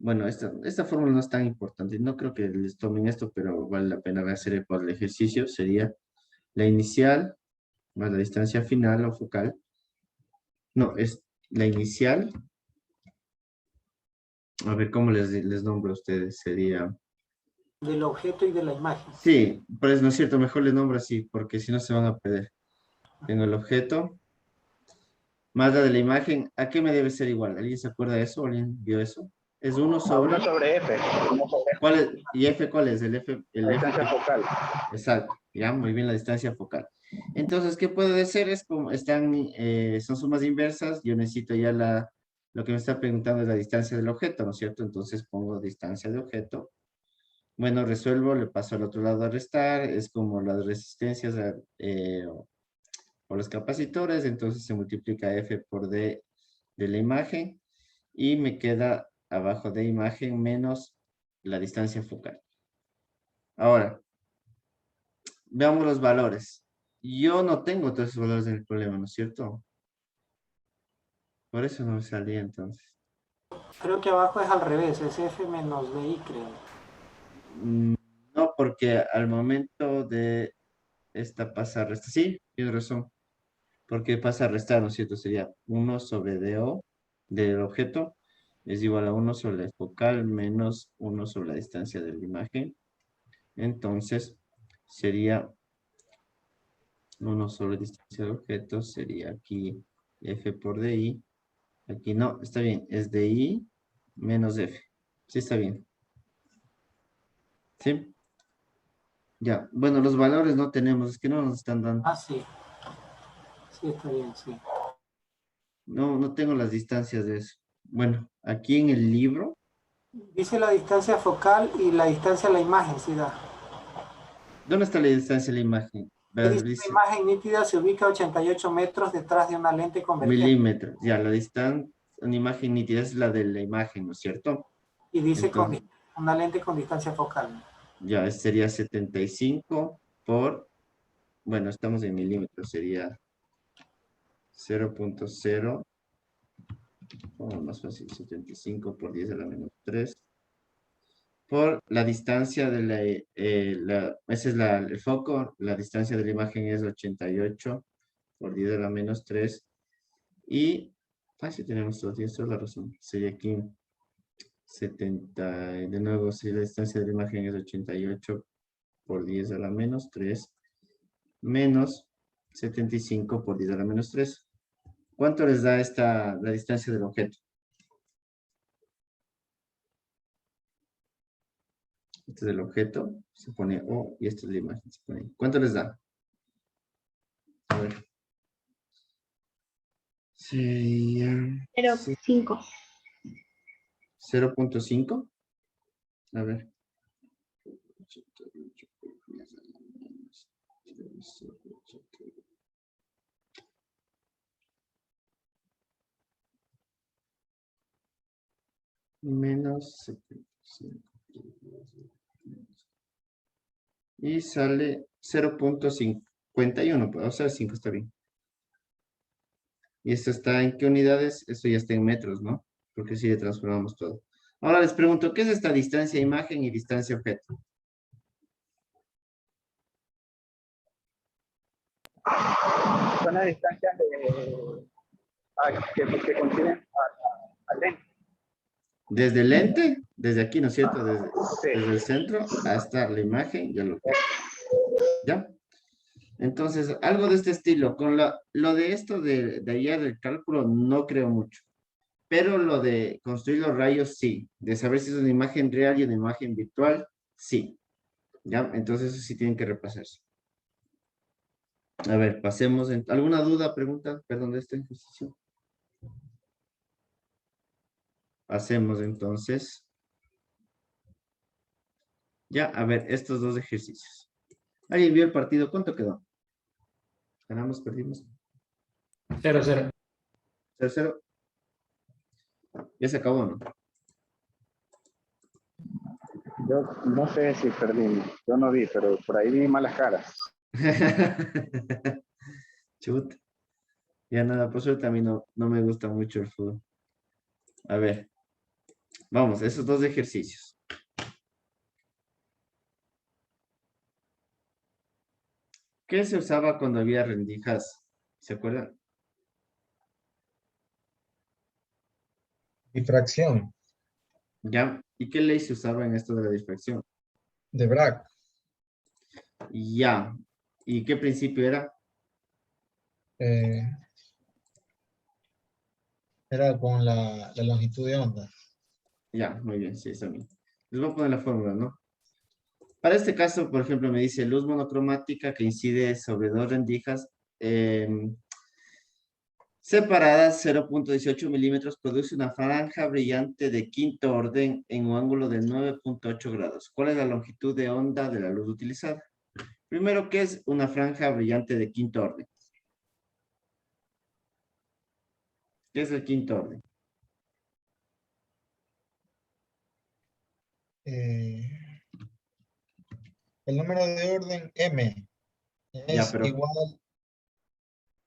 bueno, esta fórmula no es tan importante, no creo que les tomen esto, pero vale la pena hacer el ejercicio, sería la inicial más la distancia final o focal. No, es la inicial. A ver, ¿cómo les nombro a ustedes? Sería... Del objeto y de la imagen. Sí, pues no es cierto, mejor les nombro así, porque si no se van a perder. Tengo el objeto, más la de la imagen. ¿A qué me debe ser igual? ¿Alguien se acuerda de eso? ¿Alguien vio eso? Es 1 A sobre... 1 sobre F. 1 sobre F. ¿Cuál es? ¿Y F cuál es? El F... La distancia focal. Exacto, ya, muy bien la distancia focal. Entonces, ¿qué puedo hacer? Es como son sumas inversas, yo necesito ya lo que me está preguntando es la distancia del objeto, ¿no es cierto? Entonces pongo distancia de objeto. Bueno, resuelvo, le paso al otro lado a restar, es como las resistencias o los capacitores, entonces se multiplica F por D de la imagen y me queda abajo de imagen menos la distancia focal. Ahora, veamos los valores. Yo no tengo todos esos valores en el problema, ¿no es cierto? Por eso no me salía entonces. Creo que abajo es al revés, es F menos DI, creo. No, porque al momento de esta pasa a restar. Sí, tienes razón. Porque pasa a restar, ¿no es cierto? Sería 1 sobre DO del objeto es igual a 1 sobre la focal menos 1 sobre la distancia de la imagen. Entonces, sería 1 sobre distancia del objeto, sería aquí F por DI. Aquí no, está bien, es DI menos F. Sí, está bien. ¿Sí? Ya, bueno, los valores no tenemos, es que no nos están dando. Ah, sí. Sí, está bien, sí. No tengo las distancias de eso. Bueno, aquí en el libro, Dice la distancia focal y la distancia a la imagen, sí da. ¿dónde está la distancia de la imagen? Verás, Dice, dice una imagen nítida se ubica a 88 metros detrás de una lente convergente. milímetros. Ya, la distancia, una imagen nítida es la de la imagen, ¿no es cierto? Y dice Entonces, con una lente con distancia focal. ya sería 75 por, bueno, estamos en milímetros, sería 0.0, más fácil, 75 por 10 a la menos 3, por la distancia de ese es el foco, la distancia de la imagen es 88 por 10 a la menos 3, y, sí tenemos todos 10, toda la razón, sería aquí 70, de nuevo, si la distancia de la imagen es 88 por 10 a la menos 3, menos 75 por 10 a la menos 3. ¿Cuánto les da la distancia del objeto? Este es el objeto, se pone O, y esta es la imagen, se pone I. ¿Cuánto les da? A ver. Sería 0.5. 0.5. A ver. Menos 75. Y sale 0.51, pues, o sea, 5 está bien. Y esto está en qué unidades, esto ya está en metros, ¿no? Porque si le transformamos todo. Ahora les pregunto, ¿qué es esta distancia imagen y distancia objeto? Son las distancias que contienen al lente. Desde el lente, desde aquí, ¿no es cierto? Sí. Desde el centro hasta la imagen y el objeto. ¿Ya? Entonces, algo de este estilo. Con lo de esto de allá del cálculo, no creo mucho. Pero lo de construir los rayos, sí. De saber si es una imagen real y una imagen virtual, sí. ¿Ya? Entonces, eso sí tienen que repasarse. A ver, pasemos. ¿Alguna duda, pregunta, perdón, de este ejercicio? Hacemos entonces. Ya, a ver, estos dos ejercicios. ¿Alguien vio el partido? ¿Cuánto quedó? ¿Ganamos, perdimos? 0-0. 0-0. Ya se acabó, ¿no? Yo no sé si perdí, yo no vi, pero por ahí vi malas caras. Chuta. Ya nada, por suerte a mí no me gusta mucho el fútbol. A ver, vamos, esos dos ejercicios. ¿Qué se usaba cuando había rendijas? ¿Se acuerdan? Difracción ¿Ya? ¿Y qué ley se usaba en esto de la difracción? de Bragg. Ya. ¿Y qué principio era? eh, Era con la longitud de onda. Ya, muy bien, sí, está bien. Les voy a poner la fórmula, ¿no? Para este caso, por ejemplo, me dice luz monocromática que incide sobre dos rendijas separadas 0.18 milímetros, produce una franja brillante de quinto orden en un ángulo de 9.8 grados. ¿Cuál es la longitud de onda de la luz utilizada? Primero, ¿qué es una franja brillante de quinto orden? ¿Qué es el quinto orden? Eh, el número de orden M Ya, es pero, igual,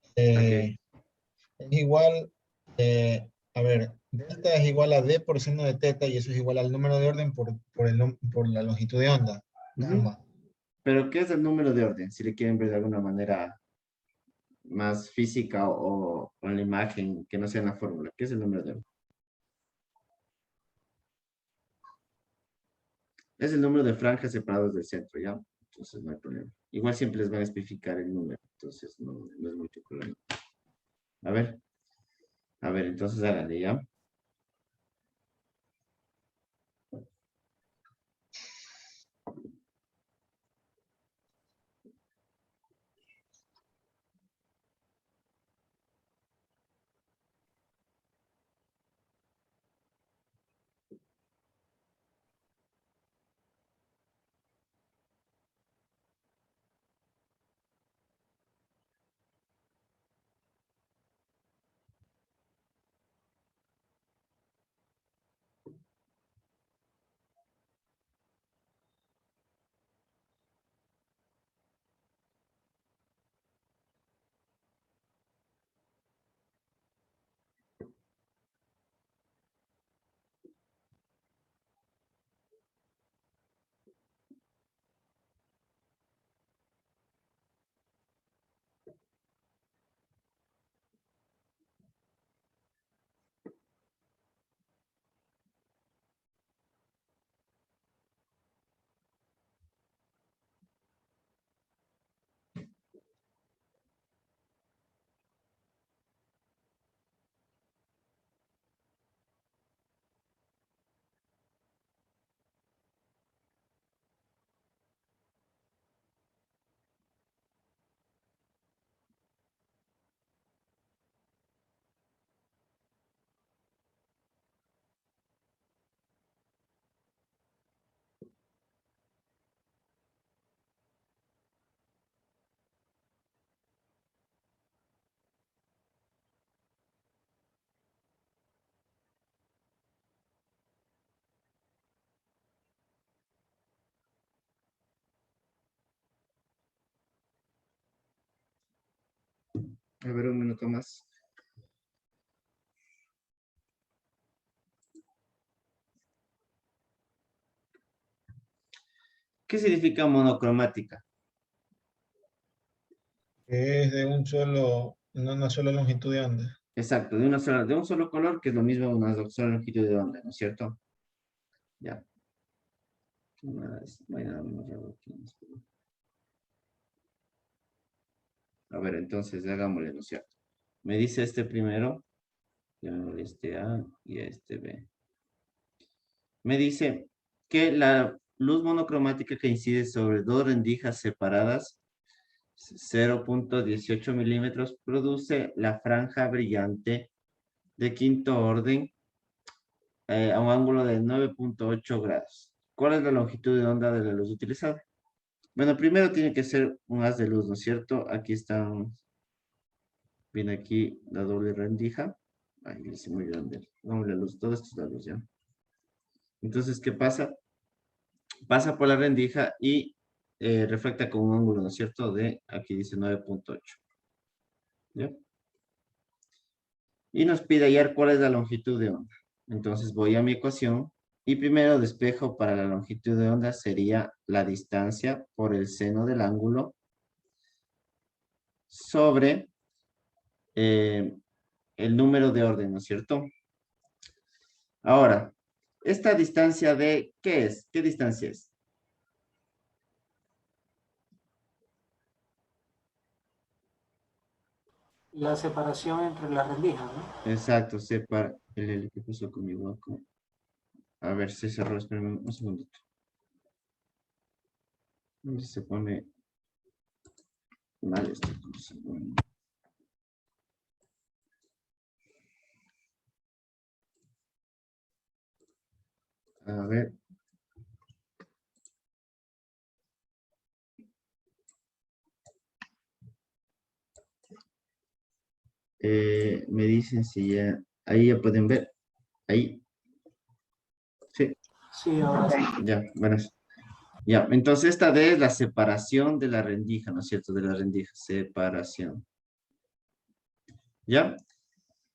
ok. es igual, a ver, delta es igual a D por seno de teta y eso es igual al número de orden por la longitud de onda, Ujú. gamma. Pero, ¿qué es el número de orden? Si le quieren ver de alguna manera más física o en la imagen que no sea en la fórmula. ¿Qué es el número de orden? Es el número de franjas separadas del centro, ¿ya? Entonces no hay problema. Igual siempre les van a especificar el número, entonces no es mucho problema. A ver, entonces háganle, ¿ya? A ver, un minuto más. ¿Qué significa monocromática? Que es de una sola longitud de onda. Exacto, de un solo color, que es lo mismo una sola longitud de onda, ¿no es cierto? Ya. No hay nada más raro aquí. A ver, entonces hagámosle, ¿no es cierto? Me dice este primero, llamémosle este A y a este B. Me dice que la luz monocromática que incide sobre dos rendijas separadas 0.18 milímetros produce la franja brillante de quinto orden a un ángulo de 9.8 grados. ¿Cuál es la longitud de onda de la luz utilizada? Bueno, primero tiene que ser un haz de luz, ¿no es cierto? Aquí están, viene aquí la doble rendija. Ay, es muy grande. Vamos la luz, todo esto es la luz, ¿ya? Entonces, ¿qué pasa? Pasa por la rendija y refracta con un ángulo, ¿no es cierto? De, aquí dice 9.8. ¿Ya? Y nos pide hallar cuál es la longitud de onda. Entonces voy a mi ecuación y primero despejo para la longitud de onda sería la distancia por el seno del ángulo sobre el número de orden, ¿no es cierto? Ahora, esta distancia de, ¿qué es? ¿Qué distancia es? La separación entre las rendijas, ¿no? Exacto, separa ¿qué pasó con mi guaco? A ver, se cerró, espérame un segundito. Se pone mal esta cosa. Bueno. A ver. Me dicen si ya, ahí ya pueden ver, ahí, sí, Sí, ahora sí. ya, bueno, ya, entonces esta D es la separación de la rendija, ¿no es cierto? De la rendija, separación, ¿ya?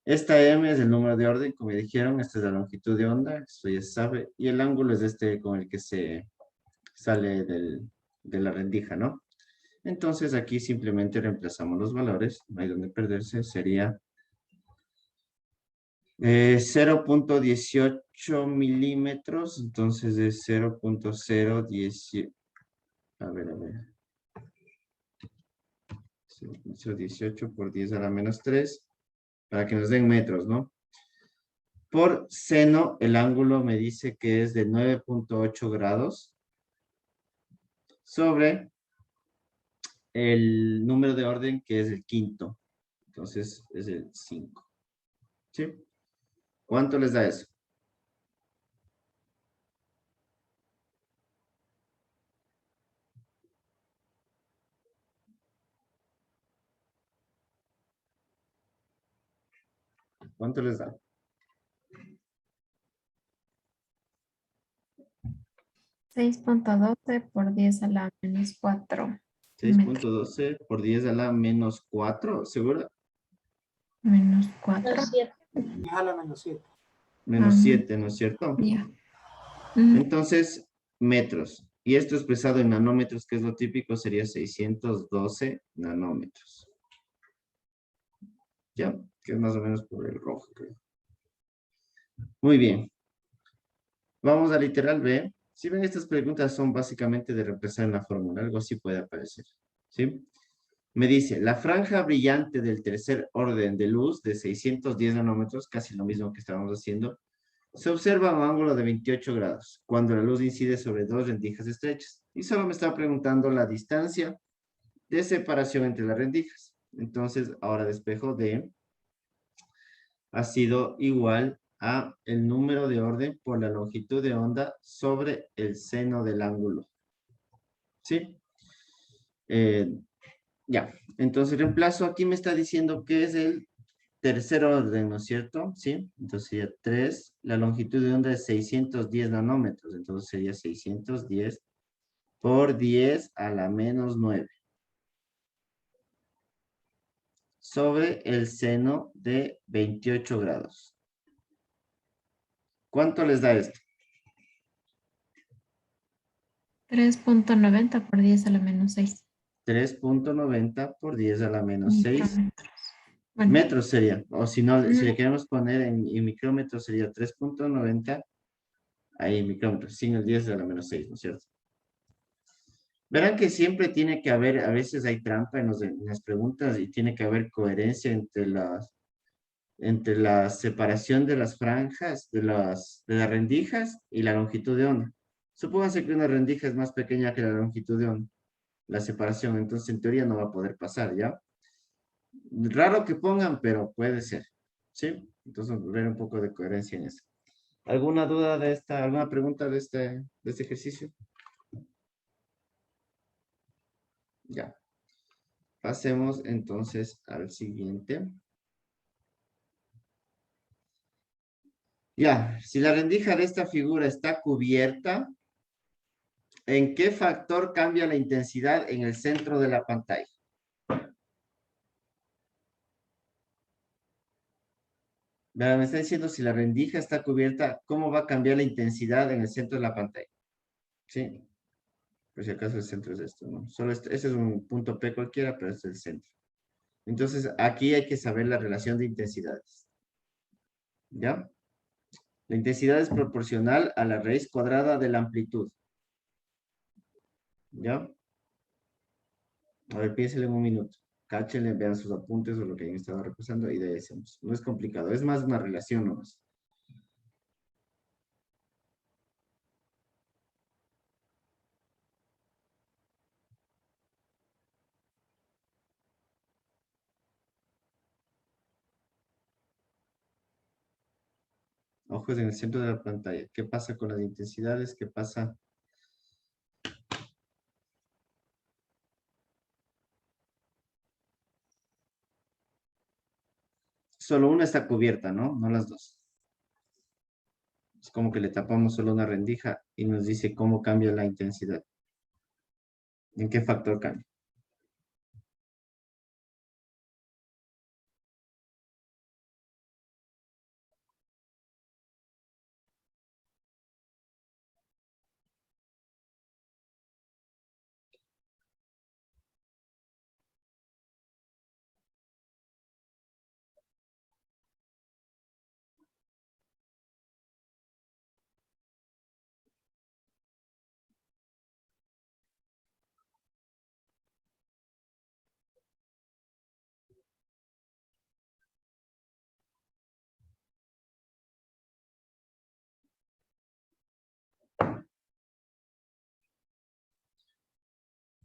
Esta M es el número de orden, como ya dijeron, esta es la longitud de onda, esto ya se sabe, y el ángulo es este con el que se sale de la rendija, ¿no? Entonces aquí simplemente reemplazamos los valores, no hay donde perderse, sería 0.18 milímetros, entonces es 0.018, a ver, 0.018 por 10 a la menos 3, para que nos den metros, ¿no? Por seno, el ángulo me dice que es de 9.8 grados sobre el número de orden que es el quinto, entonces es el 5, ¿sí? ¿Cuánto les da eso? ¿Cuánto les da? 6.12 por 10 a la menos 4. 6.12 por 10 a la menos 4, ¿seguro? Menos 4. Déjala menos 7. Menos Ajá. 7, ¿no es cierto? Ya. Entonces, metros. Y esto expresado en nanómetros, que es lo típico, sería 612 nanómetros. ¿Ya? Que es más o menos por el rojo, creo. Muy bien. Vamos a literal B. Si ven, estas preguntas son básicamente de reemplazar en la fórmula. Algo así puede aparecer. ¿Sí? Me dice, la franja brillante del tercer orden de luz de 610 nanómetros, casi lo mismo que estábamos haciendo, se observa a un ángulo de 28 grados cuando la luz incide sobre dos rendijas estrechas. Y solo me está preguntando la distancia de separación entre las rendijas. Entonces, ahora despejo D ha sido igual a el número de orden por la longitud de onda sobre el seno del ángulo. ¿Sí? Ya. Entonces, reemplazo aquí me está diciendo que es el tercer orden, ¿no es cierto? ¿Sí? Entonces sería 3. La longitud de onda es 610 nanómetros. Entonces sería 610 por 10 a la menos 9. sobre el seno de 28 grados. ¿Cuánto les da esto? 3.90 por 10 a la menos 6. 3.90 por 10 a la menos 6 Micrómetros. Bueno, metros sería. O si no, si le Ujú. queremos poner en micrómetros sería 3.90. Ahí micrómetros, sin el 10 a la menos 6, ¿no es cierto? Verán que siempre tiene que haber, a veces hay trampa en las preguntas y tiene que haber coherencia entre la separación de las franjas, de las rendijas y la longitud de onda. Supónganse que una rendija es más pequeña que la longitud de onda, la separación, entonces en teoría no va a poder pasar, ¿ya? Raro que pongan, pero puede ser, ¿sí? Entonces, ver un poco de coherencia en eso. ¿Alguna duda de alguna pregunta de este ejercicio? Ya. Pasemos entonces al siguiente. Ya, si la rendija de esta figura está cubierta, ¿en qué factor cambia la intensidad en el centro de la pantalla? Me está diciendo si la rendija está cubierta, ¿cómo va a cambiar la intensidad en el centro de la pantalla? ¿Sí? Por si acaso el centro es esto, ¿no? Solo ese es un punto P cualquiera, pero este es el centro. Entonces, aquí hay que saber la relación de intensidades. ¿Ya? La intensidad es proporcional a la raíz cuadrada de la amplitud. ¿Ya? A ver, piénsenle en un minuto. Cáchenle, vean sus apuntes o lo que hayan estado repasando y de ahí hacemos. No es complicado, es más una relación nomás. Ojos en el centro de la pantalla. ¿Qué pasa con las intensidades? ¿Qué pasa? Solo una está cubierta, ¿no? No las dos. Es como que le tapamos solo una rendija y nos dice cómo cambia la intensidad. ¿En qué factor cambia?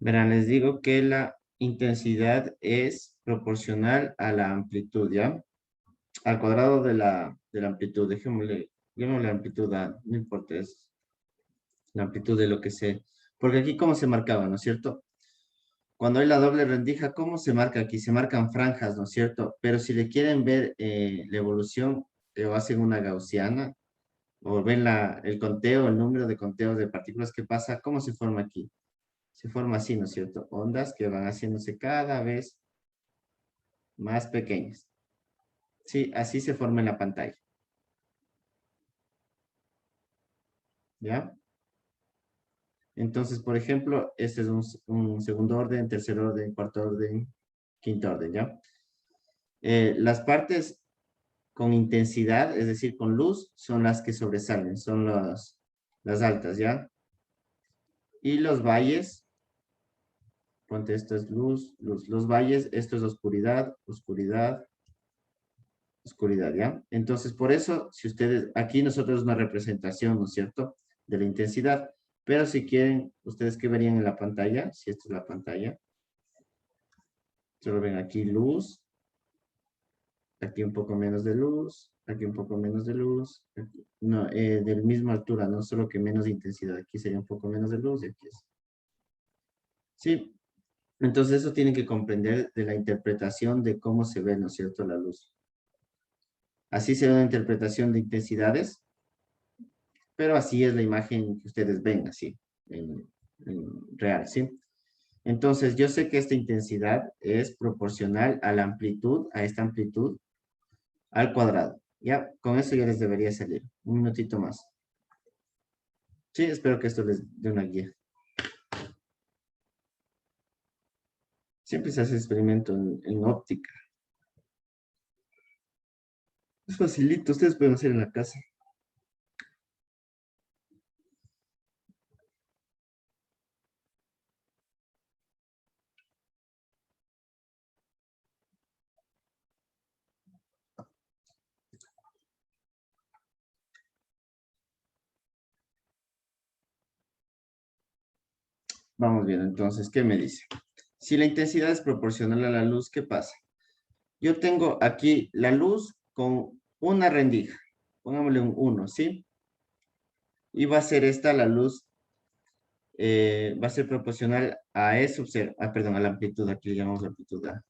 Verán, les digo que la intensidad es proporcional a la amplitud, ¿ya? Al cuadrado de la amplitud. Dejémosle la amplitud A, no importa, es la amplitud de lo que sé. Porque aquí, ¿cómo se marcaba, no es cierto? Cuando hay la doble rendija, ¿cómo se marca aquí? Se marcan franjas, ¿no es cierto? Pero si le quieren ver la evolución, o hacen una gaussiana, o ven el conteo, el número de conteos de partículas que pasa, ¿cómo se forma aquí? Se forma así, ¿no es cierto? Ondas que van haciéndose cada vez más pequeñas. Sí, así se forma en la pantalla. ¿Ya? Entonces, por ejemplo, este es un segundo orden, tercer orden, cuarto orden, quinto orden, ¿ya? Las partes con intensidad, es decir, con luz, son las que sobresalen, son las altas, ¿ya? Y los valles, ponte esto es luz, luz. Los valles, esto es oscuridad, oscuridad, oscuridad, ¿ya? Entonces, por eso, si ustedes, aquí nosotros una representación, ¿no es cierto?, de la intensidad. Pero si quieren, ustedes qué verían en la pantalla, si esta es la pantalla. Solo ven aquí luz, aquí un poco menos de luz, aquí un poco menos de luz, aquí, no, de la misma altura, no solo que menos intensidad. Aquí sería un poco menos de luz y aquí es. Sí, entonces eso tienen que comprender de la interpretación de cómo se ve, ¿no es cierto?, la luz. Así se da una interpretación de intensidades, pero así es la imagen que ustedes ven, así, en real, ¿sí? Entonces, yo sé que esta intensidad es proporcional a la amplitud, a esta amplitud, al cuadrado. Ya, con eso ya les debería salir. Un minutito más. Sí, espero que esto les dé una guía. Siempre se hace experimento en óptica. Es facilito, ustedes pueden hacer en la casa. Vamos bien, entonces, ¿qué me dice? Si la intensidad es proporcional a la luz, ¿qué pasa? Yo tengo aquí la luz con una rendija. Pongámosle un 1, ¿sí? Y va a ser esta la luz, va a ser proporcional a E sub 0. Ah, perdón, a la amplitud. Aquí le llamamos la amplitud A.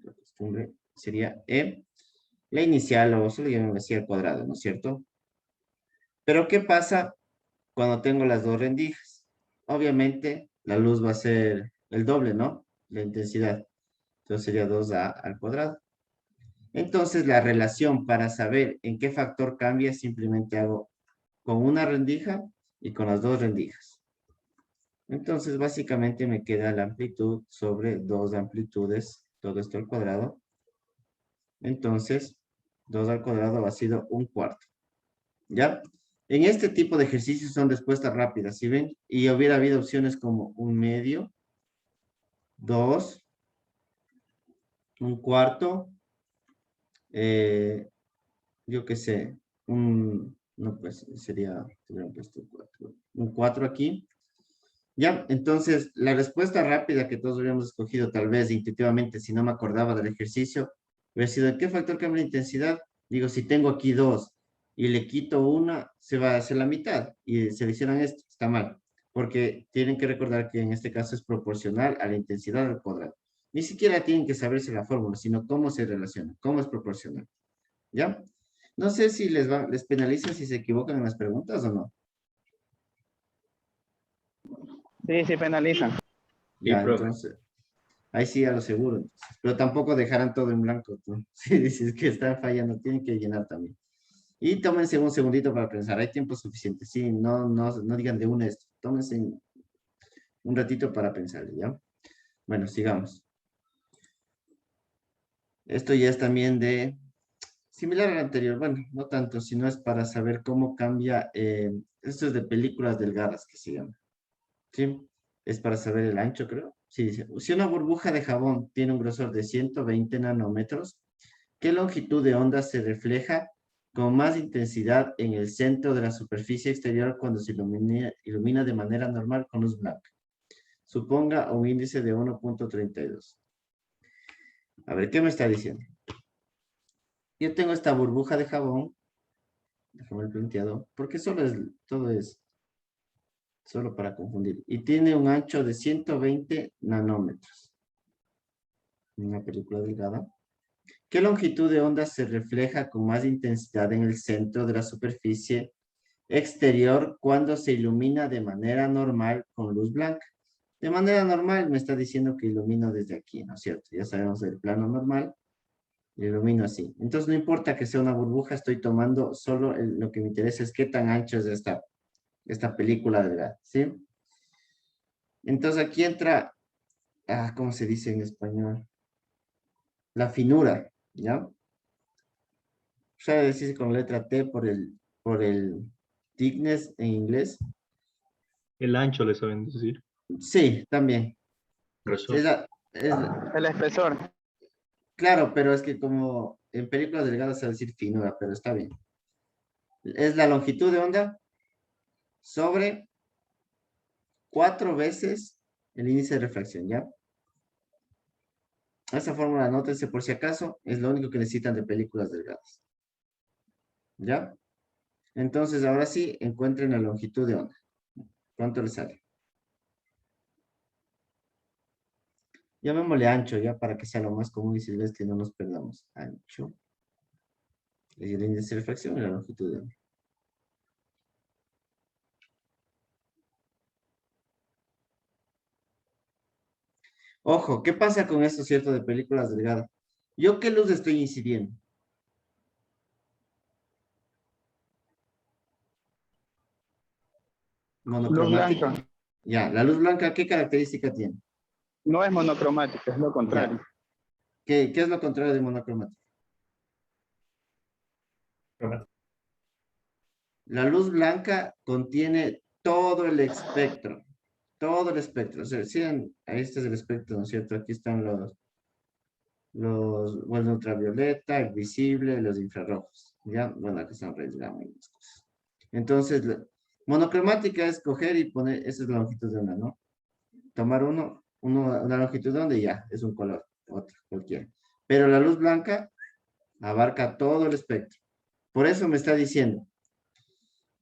La costumbre sería E. La inicial, o solo llamamos así al cuadrado, ¿no es cierto? Pero, ¿qué pasa cuando tengo las dos rendijas? Obviamente, la luz va a ser el doble, ¿no? La intensidad. Entonces sería 2A al cuadrado. Entonces, la relación para saber en qué factor cambia, simplemente hago con una rendija y con las dos rendijas. Entonces, básicamente me queda la amplitud sobre dos amplitudes, todo esto al cuadrado. Entonces, 2 al cuadrado ha sido un cuarto. ¿Ya? En este tipo de ejercicios son respuestas rápidas, ¿sí ven? Y hubiera habido opciones como un medio, 2, un cuarto, yo qué sé, no, pues sería, tendrían puesto un 4 aquí. Ya, entonces, la respuesta rápida que todos hubiéramos escogido, tal vez intuitivamente, si no me acordaba del ejercicio, hubiera sido, ¿en qué factor cambia la intensidad? Digo, si tengo aquí 2 y le quito una, se va a hacer la mitad. Y seleccionan esto, está mal. Porque tienen que recordar que en este caso es proporcional a la intensidad al cuadrado. Ni siquiera tienen que saberse la fórmula, sino cómo se relaciona, cómo es proporcional. ¿Ya? No sé si les penaliza si se equivocan en las preguntas o no. Sí, sí penalizan. Ya, profe. entonces, ahí sí a lo seguro. Entonces. Pero tampoco dejarán todo en blanco. Tú. Si dices que están fallando, tienen que llenar también. Y tómense un segundito para pensar. Hay tiempo suficiente. Sí, no digan de una esto. Tómense un ratito para pensar, ¿ya? Bueno, sigamos. Esto ya es también de... Similar al anterior. Bueno, no tanto, sino es para saber cómo cambia... esto es de películas delgadas que se llama. ¿Sí? Es para saber el ancho, creo. Sí, dice, si una burbuja de jabón tiene un grosor de 120 nanómetros, ¿qué longitud de onda se refleja con más intensidad en el centro de la superficie exterior cuando se ilumina de manera normal con luz blanca? Suponga un índice de 1.32. A ver, ¿qué me está diciendo? Yo tengo esta burbuja de jabón, déjame el planteado, porque todo es solo para confundir. Y tiene un ancho de 120 nanómetros. Una película delgada. ¿Qué longitud de onda se refleja con más intensidad en el centro de la superficie exterior cuando se ilumina de manera normal con luz blanca? De manera normal me está diciendo que ilumino desde aquí, ¿no es cierto? Ya sabemos del plano normal, ilumino así. Entonces no importa que sea una burbuja, estoy tomando solo lo que me interesa es qué tan ancho es esta película delgada, ¿sí? Entonces aquí entra, ¿cómo se dice en español? La finura, ¿ya? Suele decirse con letra T por el thickness en inglés. El ancho le saben decir. Sí, también. Grosor. Es la- es la- El espesor. claro, pero es que como en películas delgadas se va a decir finura, pero está bien. Es la longitud de onda sobre 4 veces el índice de refracción, ¿ya? Esa fórmula anótense por si acaso, es lo único que necesitan de películas delgadas. ¿Ya? Entonces, ahora sí, encuentren la longitud de onda. ¿Cuánto les sale? Llamémosle ancho, ya, para que sea lo más común y silvestre y no nos perdamos. Ancho. Es el índice de refracción y la longitud de onda. Ojo, ¿qué pasa con esto, cierto, de películas delgadas? ¿Yo qué luz estoy incidiendo? Luz Monocromática. blanca. Ya, la luz blanca, ¿qué característica tiene? No es monocromática, es lo contrario. Ya. ¿Qué es lo contrario de monocromática? La luz blanca contiene todo el espectro. Todo el espectro. O sea, sí, ahí este es el espectro, ¿no es cierto? Aquí están bueno, ultravioleta, el visible, los infrarrojos. ¿Ya? Bueno, aquí están rayos gamma y más cosas. Entonces, monocromática es coger y poner, esa es la longitud de onda, ¿no? Tomar una longitud de onda y ya, es un color, otro, cualquiera. Pero la luz blanca abarca todo el espectro. Por eso me está diciendo,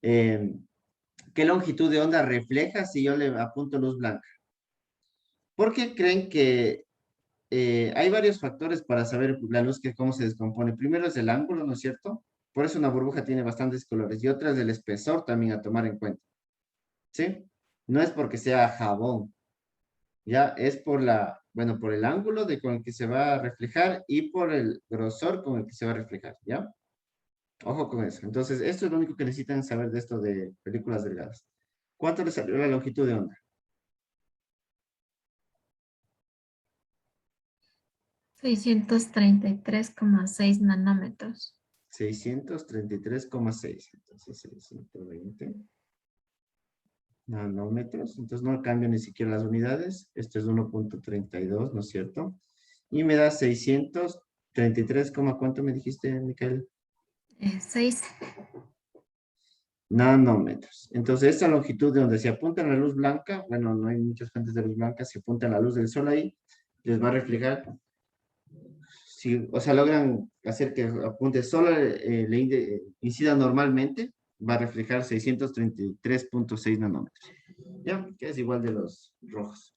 ¿qué longitud de onda refleja si yo le apunto luz blanca? ¿Por qué creen que hay varios factores para saber la luz que cómo se descompone? Primero es el ángulo, ¿no es cierto? Por eso una burbuja tiene bastantes colores. Y otra es el espesor también a tomar en cuenta. ¿Sí? No es porque sea jabón. Ya es bueno, por el ángulo con el que se va a reflejar y por el grosor con el que se va a reflejar. ¿Ya? Ojo con eso. Entonces, esto es lo único que necesitan saber de esto de películas delgadas. ¿Cuánto le salió la longitud de onda? 633,6 nanómetros. 633,6. Entonces, 620 nanómetros. Entonces, no cambio ni siquiera las unidades. Esto es 1.32, ¿no es cierto? Y me da 633, ¿cuánto me dijiste, Micael? 6. Nanómetros. Entonces, esta longitud de donde se apunta la luz blanca, bueno, no hay muchas fuentes de luz blanca, se apunta la luz del sol ahí, les va a reflejar. Si, o sea, logran hacer que apunte solo, incida normalmente, va a reflejar 633,6 nanómetros. ¿Ya? Que es igual de los rojos.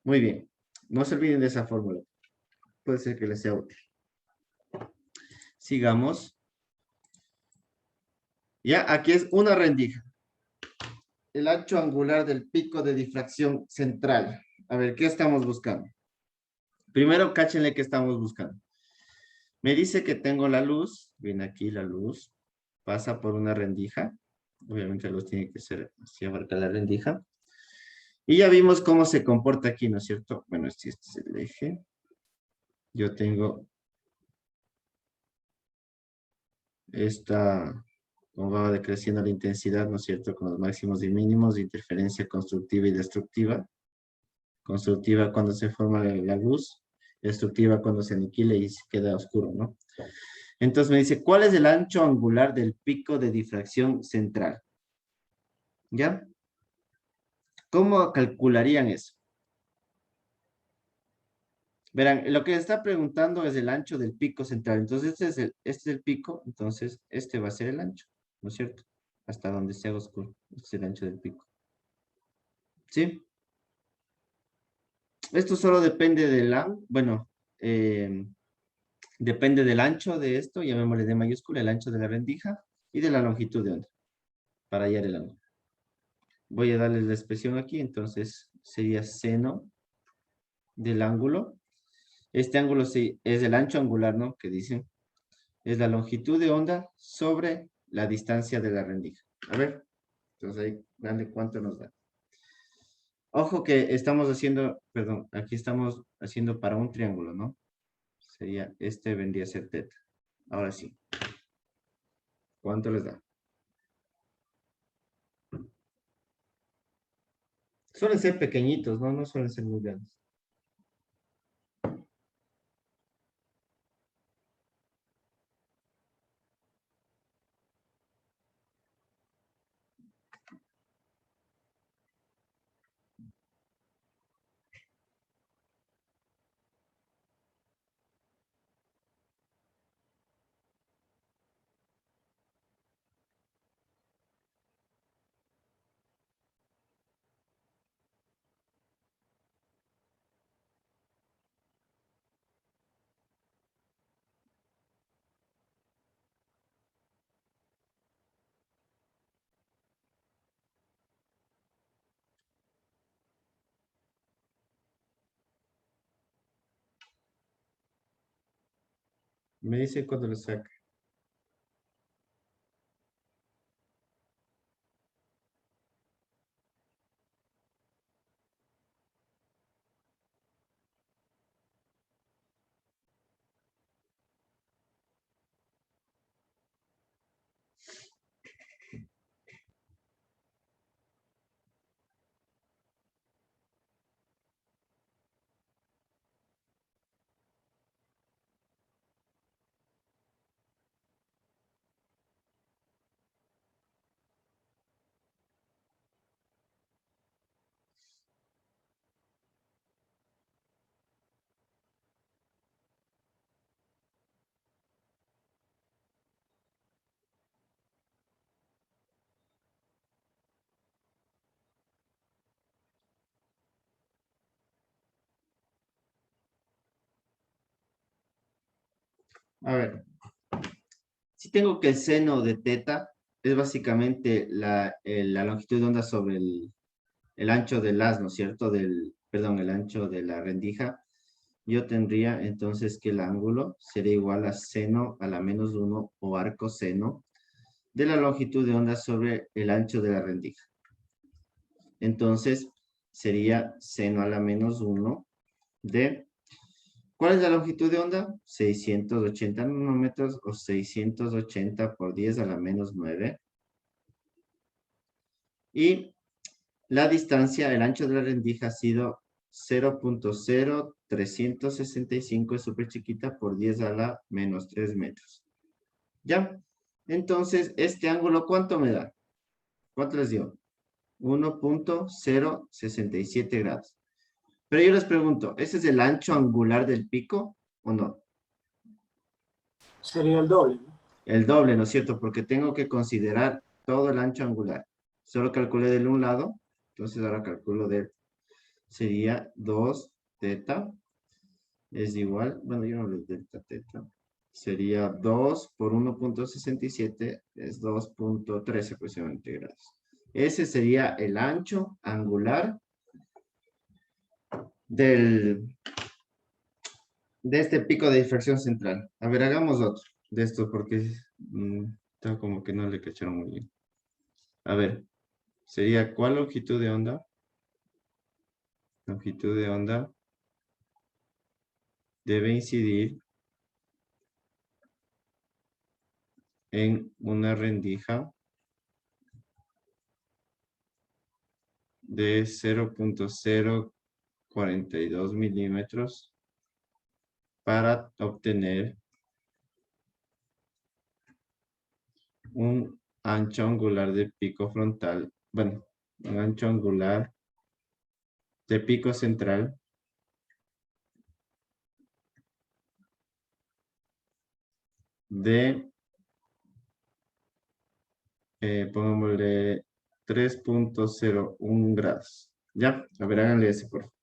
Muy bien. No se olviden de esa fórmula. Puede ser que les sea útil. Sigamos. Ya, aquí es una rendija. El ancho angular del pico de difracción central. A ver, ¿qué estamos buscando? Primero, cáchenle qué estamos buscando. Me dice que tengo la luz. Viene aquí la luz. Pasa por una rendija. Obviamente la luz tiene que ser así, abarca la rendija. Y ya vimos cómo se comporta aquí, ¿no es cierto? Bueno, este es el eje. Yo tengo como va decreciendo la intensidad, ¿no es cierto? Con los máximos y mínimos de interferencia constructiva y destructiva. Constructiva cuando se forma la luz, destructiva cuando se aniquila y se queda oscuro, ¿no? Entonces me dice, ¿cuál es el ancho angular del pico de difracción central? ¿Ya? ¿Cómo calcularían eso? Verán, lo que está preguntando es el ancho del pico central. Entonces, este es el pico, entonces este va a ser el ancho, ¿no es cierto? Hasta donde sea oscuro. Este es el ancho del pico. ¿Sí? Esto solo depende depende del ancho de esto, llamémosle D mayúscula, el ancho de la rendija y de la longitud de onda para hallar el ángulo. Voy a darles la expresión aquí, entonces sería seno del ángulo. Este ángulo sí, es el ancho angular, ¿no? Que dicen. Es la longitud de onda sobre la distancia de la rendija. A ver, entonces ahí, vean cuánto nos da. Ojo que estamos haciendo, perdón, aquí estamos haciendo para un triángulo, ¿no? Sería, vendría a ser teta. Ahora sí. ¿Cuánto les da? Suelen ser pequeñitos, ¿no? No suelen ser muy grandes. Me dice cuando lo saca. A ver. Si tengo que el seno de teta es básicamente la longitud de onda sobre el ancho del haz, ¿no es cierto? Perdón, el ancho de la rendija. Yo tendría entonces que el ángulo sería igual a seno a la menos 1 o arco seno de la longitud de onda sobre el ancho de la rendija. Entonces sería seno a la menos 1 de... ¿Cuál es la longitud de onda? 680 nanómetros o 680 por 10 a la menos 9. Y la distancia, el ancho de la rendija ha sido 0.0365, es súper chiquita, por 10 a la menos 3 metros. ¿Ya? Entonces, este ángulo, ¿cuánto me da? ¿Cuánto les dio? 1.067 grados. Pero yo les pregunto, ¿ese es el ancho angular del pico o no? Sería el doble, ¿no? El doble, ¿no es cierto? Porque tengo que considerar todo el ancho angular. Solo calculé del un lado, entonces ahora calculo del... Sería 2 teta es igual, bueno, yo no le delta teta. Sería 2 por 1.67 es 2.13 aproximadamente grados. Ese sería el ancho angular de este pico de difracción central. A ver, hagamos otro de esto porque está como que no le cacharon muy bien. A ver, sería ¿cuál longitud de onda? Longitud de onda debe incidir en una rendija de 0.042 milímetros para obtener un ancho angular de pico frontal, bueno, un ancho angular de pico central de, pongámosle 3.01 grados. Ya, a ver, háganle ese por favor.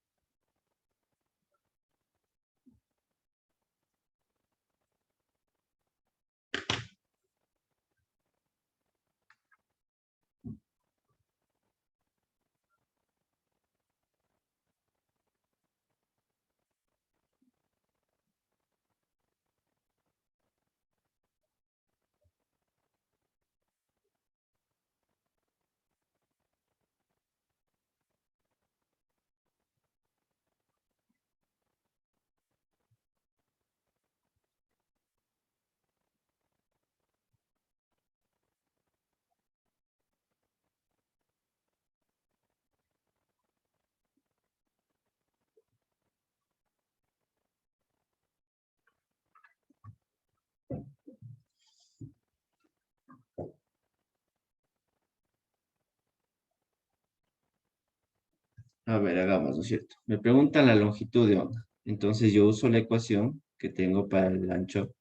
A ver, hagamos, ¿no es cierto? Me preguntan la longitud de onda. Entonces yo uso la ecuación que tengo para el ancho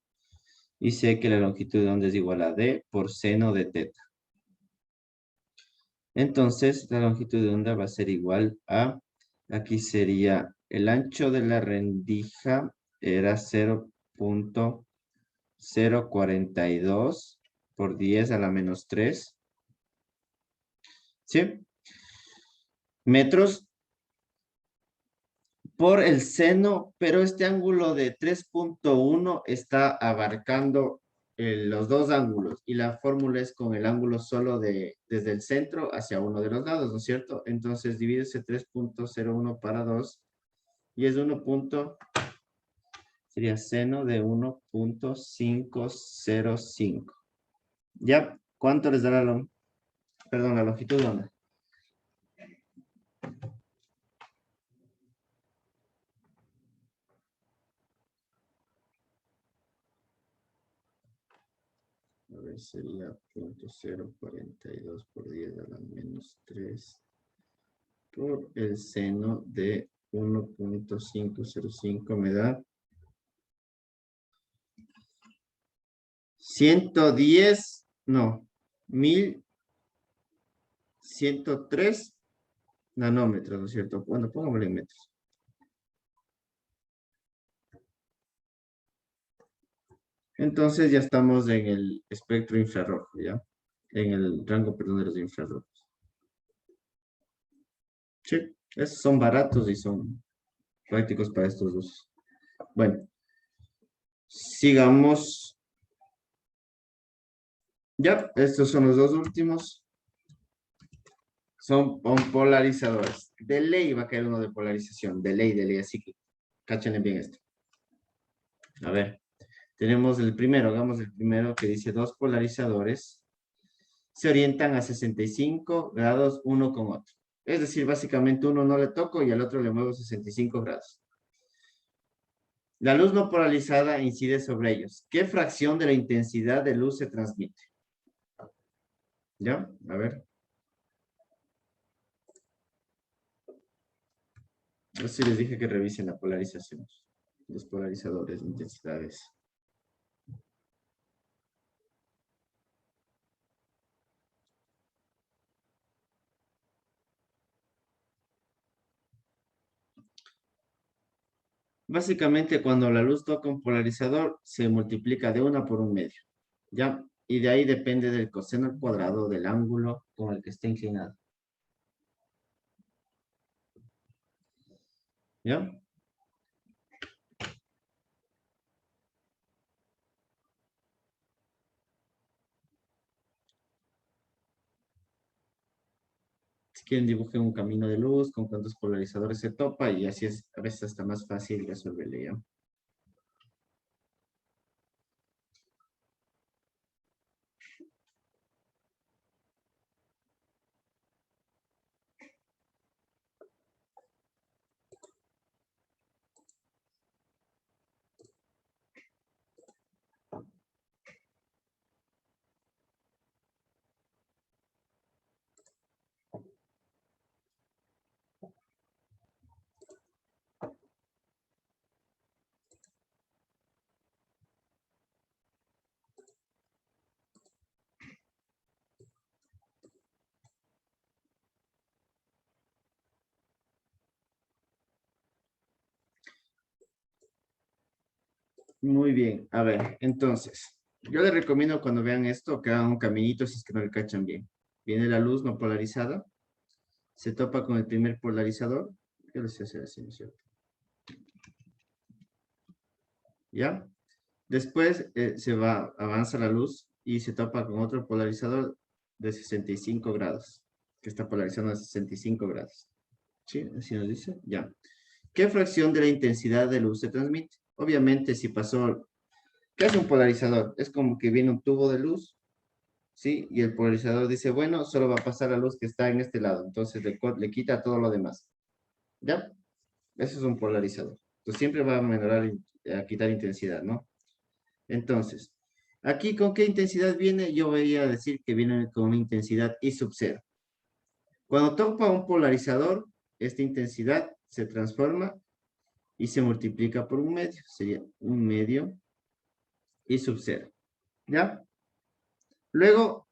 y sé que la longitud de onda es igual a D por seno de teta. Entonces la longitud de onda va a ser igual a, aquí sería el ancho de la rendija era 0.042 por 10 a la menos 3. ¿Sí? Metros por el seno, pero este ángulo de 3.1 está abarcando los dos ángulos y la fórmula es con el ángulo solo desde el centro hacia uno de los lados, ¿no es cierto? Entonces divide ese 3.01 para 2 y es sería seno de 1.505. ¿Ya? ¿Cuánto les dará la longitud de onda? A ver, sería 0.042 por 10 a la menos 3 por el seno de 1.505 me da 110, no, 1103 nanómetros, ¿no es cierto? Bueno, pongámosle en metros. Entonces ya estamos en el espectro infrarrojo, ¿ya? En el rango, perdón, de los infrarrojos. Sí, esos son baratos y son prácticos para estos dos. Bueno, sigamos. Ya, estos son los dos últimos. Son polarizadores. De ley va a caer uno de polarización. De ley. Así que cáchenle bien esto. A ver. Tenemos el primero, hagamos el primero que dice dos polarizadores se orientan a 65 grados uno con otro. Es decir, básicamente uno no le toco y al otro le muevo 65 grados. La luz no polarizada incide sobre ellos. ¿Qué fracción de la intensidad de luz se transmite? ¿Ya? A ver. Así les dije que revisen la polarización. Los polarizadores de intensidades. Básicamente, cuando la luz toca un polarizador, se multiplica de 1 por 1/2. ¿Ya? Y de ahí depende del coseno al cuadrado del ángulo con el que esté inclinado. ¿Ya? Si quieren, dibujen un camino de luz con cuántos polarizadores se topa y así es a veces hasta más fácil resolverle, ¿ya? Muy bien, a ver, entonces, yo les recomiendo cuando vean esto que hagan un caminito si es que no le cachan bien. Viene la luz no polarizada, se topa con el primer polarizador, yo les voy a hacer así, ¿no es cierto? ¿Ya? Después avanza la luz y se topa con otro polarizador de 65 grados, que está polarizando a 65 grados. ¿Sí? Así nos dice, ya. ¿Qué fracción de la intensidad de luz se transmite? Obviamente, si pasó... ¿Qué es un polarizador? Es como que viene un tubo de luz, ¿sí? Y el polarizador dice, bueno, solo va a pasar la luz que está en este lado. Entonces le quita todo lo demás. ¿Ya? Eso es un polarizador. Entonces siempre va a quitar intensidad, ¿no? Entonces, aquí ¿con qué intensidad viene? Yo voy a decir que viene con una intensidad I sub 0. Cuando topa un polarizador, esta intensidad se transforma y se multiplica por 1/2. Sería 1/2 I sub 0. ¿Ya? Luego,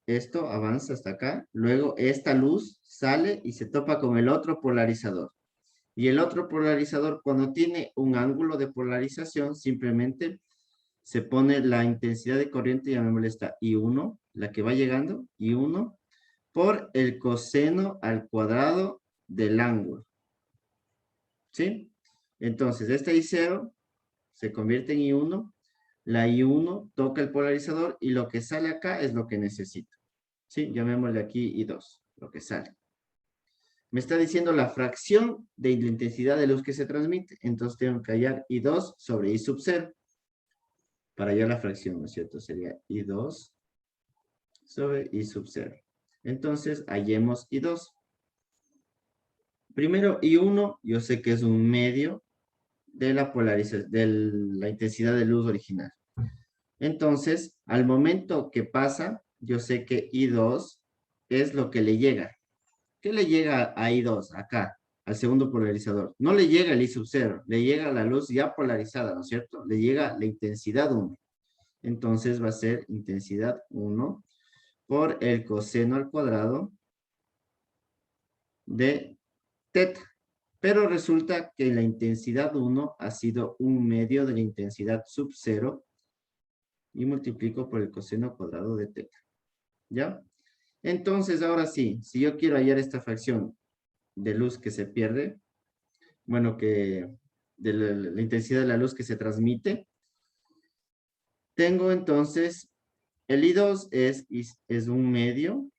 esto avanza hasta acá. Luego, esta luz sale y se topa con el otro polarizador. Y el otro polarizador, cuando tiene un ángulo de polarización, simplemente se pone la intensidad de corriente, ya me molesta, I1, la que va llegando, I1, por el coseno al cuadrado del ángulo. ¿Sí? Entonces, esta I0 se convierte en I1. La I1 toca el polarizador y lo que sale acá es lo que necesito. ¿Sí? Llamémosle aquí I2, lo que sale. Me está diciendo la fracción de la intensidad de luz que se transmite. Entonces tengo que hallar I2 sobre I sub 0. Para hallar la fracción, ¿no es cierto? Sería I2 sobre I sub 0. Entonces, hallemos I2. Primero, I1, yo sé que es un medio de la polarización, de la intensidad de luz original. Entonces, al momento que pasa, yo sé que I2 es lo que le llega. ¿Qué le llega a I2 acá, al segundo polarizador? No le llega el I sub 0, le llega la luz ya polarizada, ¿no es cierto? Le llega la intensidad 1. Entonces va a ser intensidad 1 por el coseno al cuadrado de teta. Pero resulta que la intensidad 1 ha sido un medio de la intensidad sub 0 y multiplico por el coseno cuadrado de teta. ¿Ya? Entonces, ahora sí, si yo quiero hallar esta fracción de luz que se pierde, bueno, que de la intensidad de la luz que se transmite, tengo entonces, el I2 es un medio,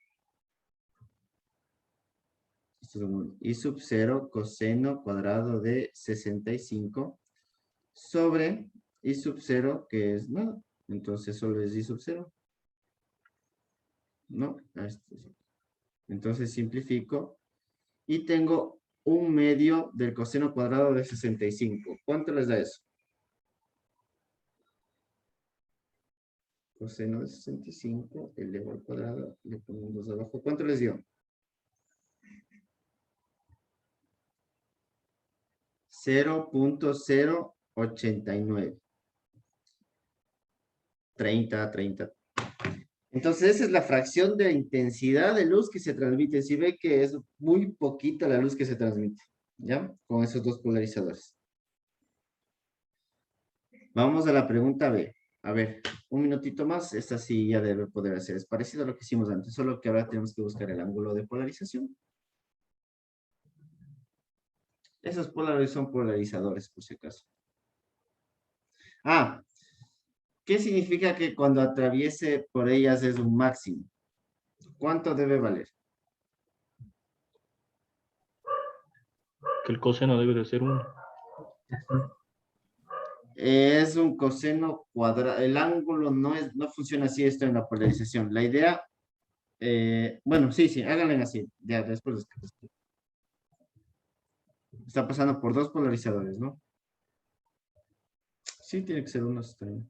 I sub 0 coseno cuadrado de 65 sobre I sub 0, que es nada. Entonces solo es I sub 0. ¿No? Entonces simplifico y tengo un medio del coseno cuadrado de 65. ¿Cuánto les da eso? Coseno de 65 elevado al cuadrado, le ponemos 2 abajo. ¿Cuánto les dio? 0.089. 30. Entonces, esa es la fracción de intensidad de luz que se transmite. Si ve que es muy poquita la luz que se transmite, ¿ya? Con esos dos polarizadores. Vamos a la pregunta B. A ver, un minutito más. Esta sí ya debe poder hacer. Es parecido a lo que hicimos antes, solo que ahora tenemos que buscar el ángulo de polarización. Esos polares son polarizadores, por si acaso. Ah, ¿qué significa que cuando atraviese por ellas es un máximo? ¿Cuánto debe valer? Que el coseno debe de ser 1. Es un coseno cuadrado. El ángulo no funciona así esto en la polarización. La idea, bueno, sí, háganlo así. Ya, después. Está pasando por dos polarizadores, ¿no? Sí, tiene que ser uno. Está bien.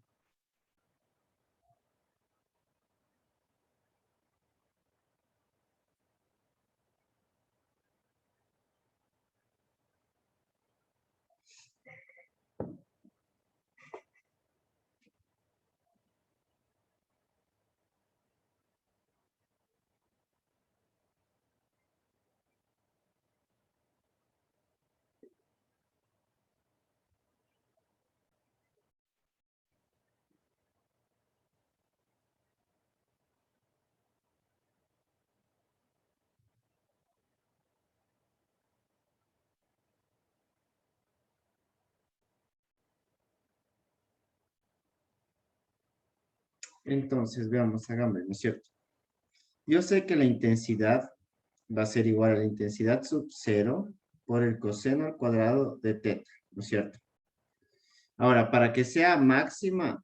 Entonces, veamos, hagámoslo, ¿no es cierto? Yo sé que la intensidad va a ser igual a la intensidad sub 0 por el coseno al cuadrado de teta, ¿no es cierto? Ahora, para que sea máxima,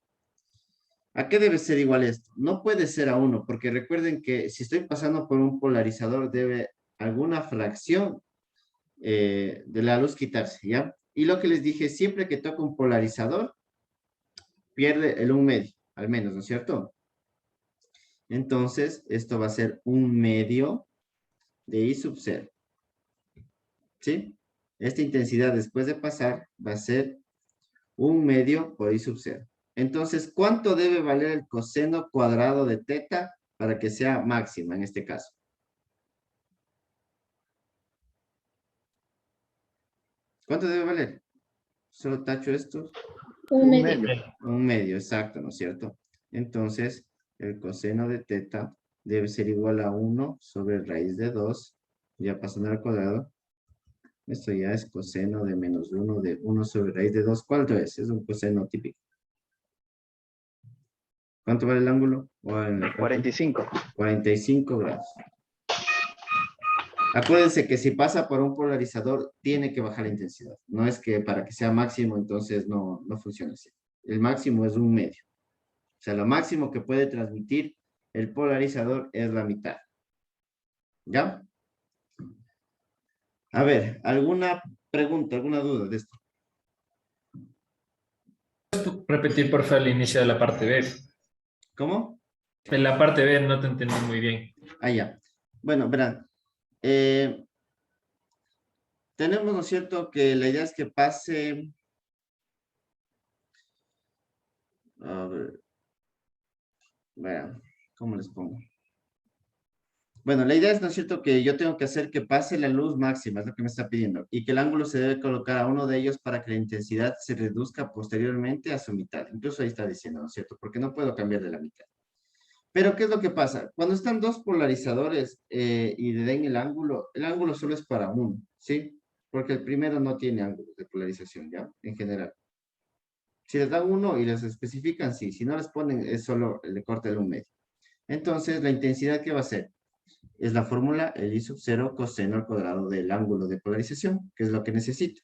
¿a qué debe ser igual esto? No puede ser a 1, porque recuerden que si estoy pasando por un polarizador, debe alguna fracción de la luz quitarse, ¿ya? Y lo que les dije, siempre que toca un polarizador, pierde el 1 medio, al menos, ¿no es cierto? Entonces, esto va a ser 1 medio de I sub 0. ¿Sí? Esta intensidad después de pasar va a ser 1 medio por I sub 0. Entonces, ¿cuánto debe valer el coseno cuadrado de teta para que sea máxima en este caso? ¿Cuánto debe valer? Solo tacho esto. Un medio. 1 medio, exacto, ¿no es cierto? Entonces, el coseno de teta debe ser igual a 1 sobre raíz de 2, ya pasando al cuadrado, Esto ya es coseno de menos 1 de 1 sobre raíz de 2. ¿Cuánto es? Es un coseno típico. ¿Cuánto vale el ángulo? O en la 45. 45 grados. Acuérdense que si pasa por un polarizador, tiene que bajar la intensidad. No es que para que sea máximo, entonces no funciona así. El máximo es un medio. O sea, lo máximo que puede transmitir el polarizador es la mitad. ¿Ya? A ver, ¿alguna pregunta, alguna duda de esto? Repetir, por favor, el inicio de la parte B. ¿Cómo? En la parte B no te entendí muy bien. Ah, ya. Bueno, verán. Tenemos, ¿no es cierto?, que la idea es que pase... A ver. Vean, ¿cómo les pongo? Bueno, la idea es, ¿no es cierto?, que yo tengo que hacer que pase la luz máxima, es lo que me está pidiendo, y que el ángulo se debe colocar a uno de ellos para que la intensidad se reduzca posteriormente a su mitad. Incluso ahí está diciendo, ¿no es cierto?, porque no puedo cambiar de la mitad. Pero, ¿qué es lo que pasa? Cuando están dos polarizadores y le den el ángulo solo es para uno, ¿sí? Porque el primero no tiene ángulo de polarización, ¿ya? En general. Si les dan uno y les especifican, sí. Si no les ponen, es solo le corta el un medio. Entonces, la intensidad que va a ser es la fórmula el I sub 0 coseno al cuadrado del ángulo de polarización, que es lo que necesito.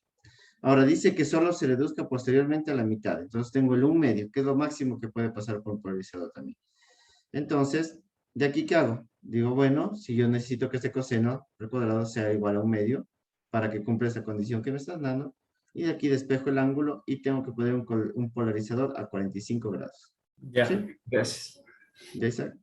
Ahora dice que solo se reduzca posteriormente a la mitad. Entonces tengo el un medio, que es lo máximo que puede pasar por un polarizador también. Entonces, ¿de aquí qué hago? Digo, bueno, si yo necesito que este coseno al cuadrado sea igual a un medio, para que cumpla esa condición que me están dando, y de aquí despejo el ángulo y tengo que poner un polarizador a 45 grados. Ya, ¿Sí? gracias. ¿Ya está?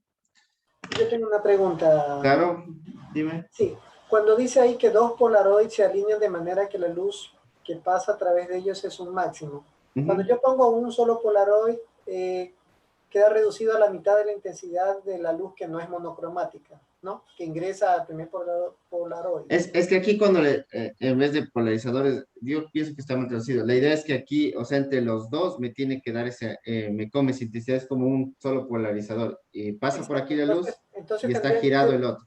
Yo tengo una pregunta. Claro, dime. Sí, cuando dice ahí que dos polaroids se alinean de manera que la luz que pasa a través de ellos es un máximo. Cuando yo pongo un solo polaroid, queda reducido a la mitad de la intensidad de la luz que no es monocromática, ¿no? Que ingresa al primer polaroid. Es que aquí cuando en vez de polarizadores, yo pienso que está mal traducido. La idea es que aquí, o sea, entre los dos me tiene que dar ese, me come esa intensidad, es como un solo polarizador. Y pasa por aquí la luz y está girado el otro.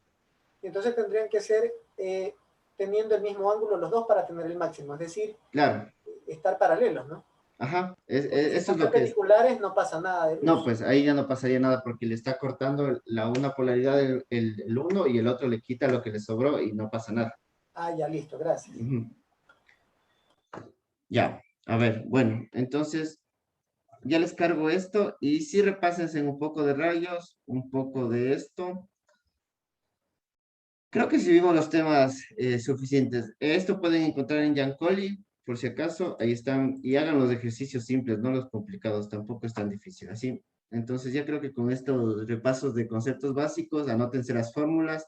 Entonces tendrían que ser teniendo el mismo ángulo los dos para tener el máximo, es decir, claro, estar paralelos, ¿no? ajá, Si eso es son lo que es. perpendiculares no pasa nada de luz. No, pues ahí ya no pasaría nada porque le está cortando la una polaridad el uno y el otro le quita lo que le sobró y no pasa nada. Ah, ya, listo, gracias. Ujú. Ya, a ver, bueno, entonces ya les cargo esto y sí repásense un poco de rayos, un poco de esto. Creo que sí vimos los temas suficientes. Esto pueden encontrar en Yancoli, por si acaso, ahí están, y hagan los ejercicios simples, no los complicados, tampoco es tan difícil, así. Entonces ya creo que con estos repasos de conceptos básicos, anótense las fórmulas,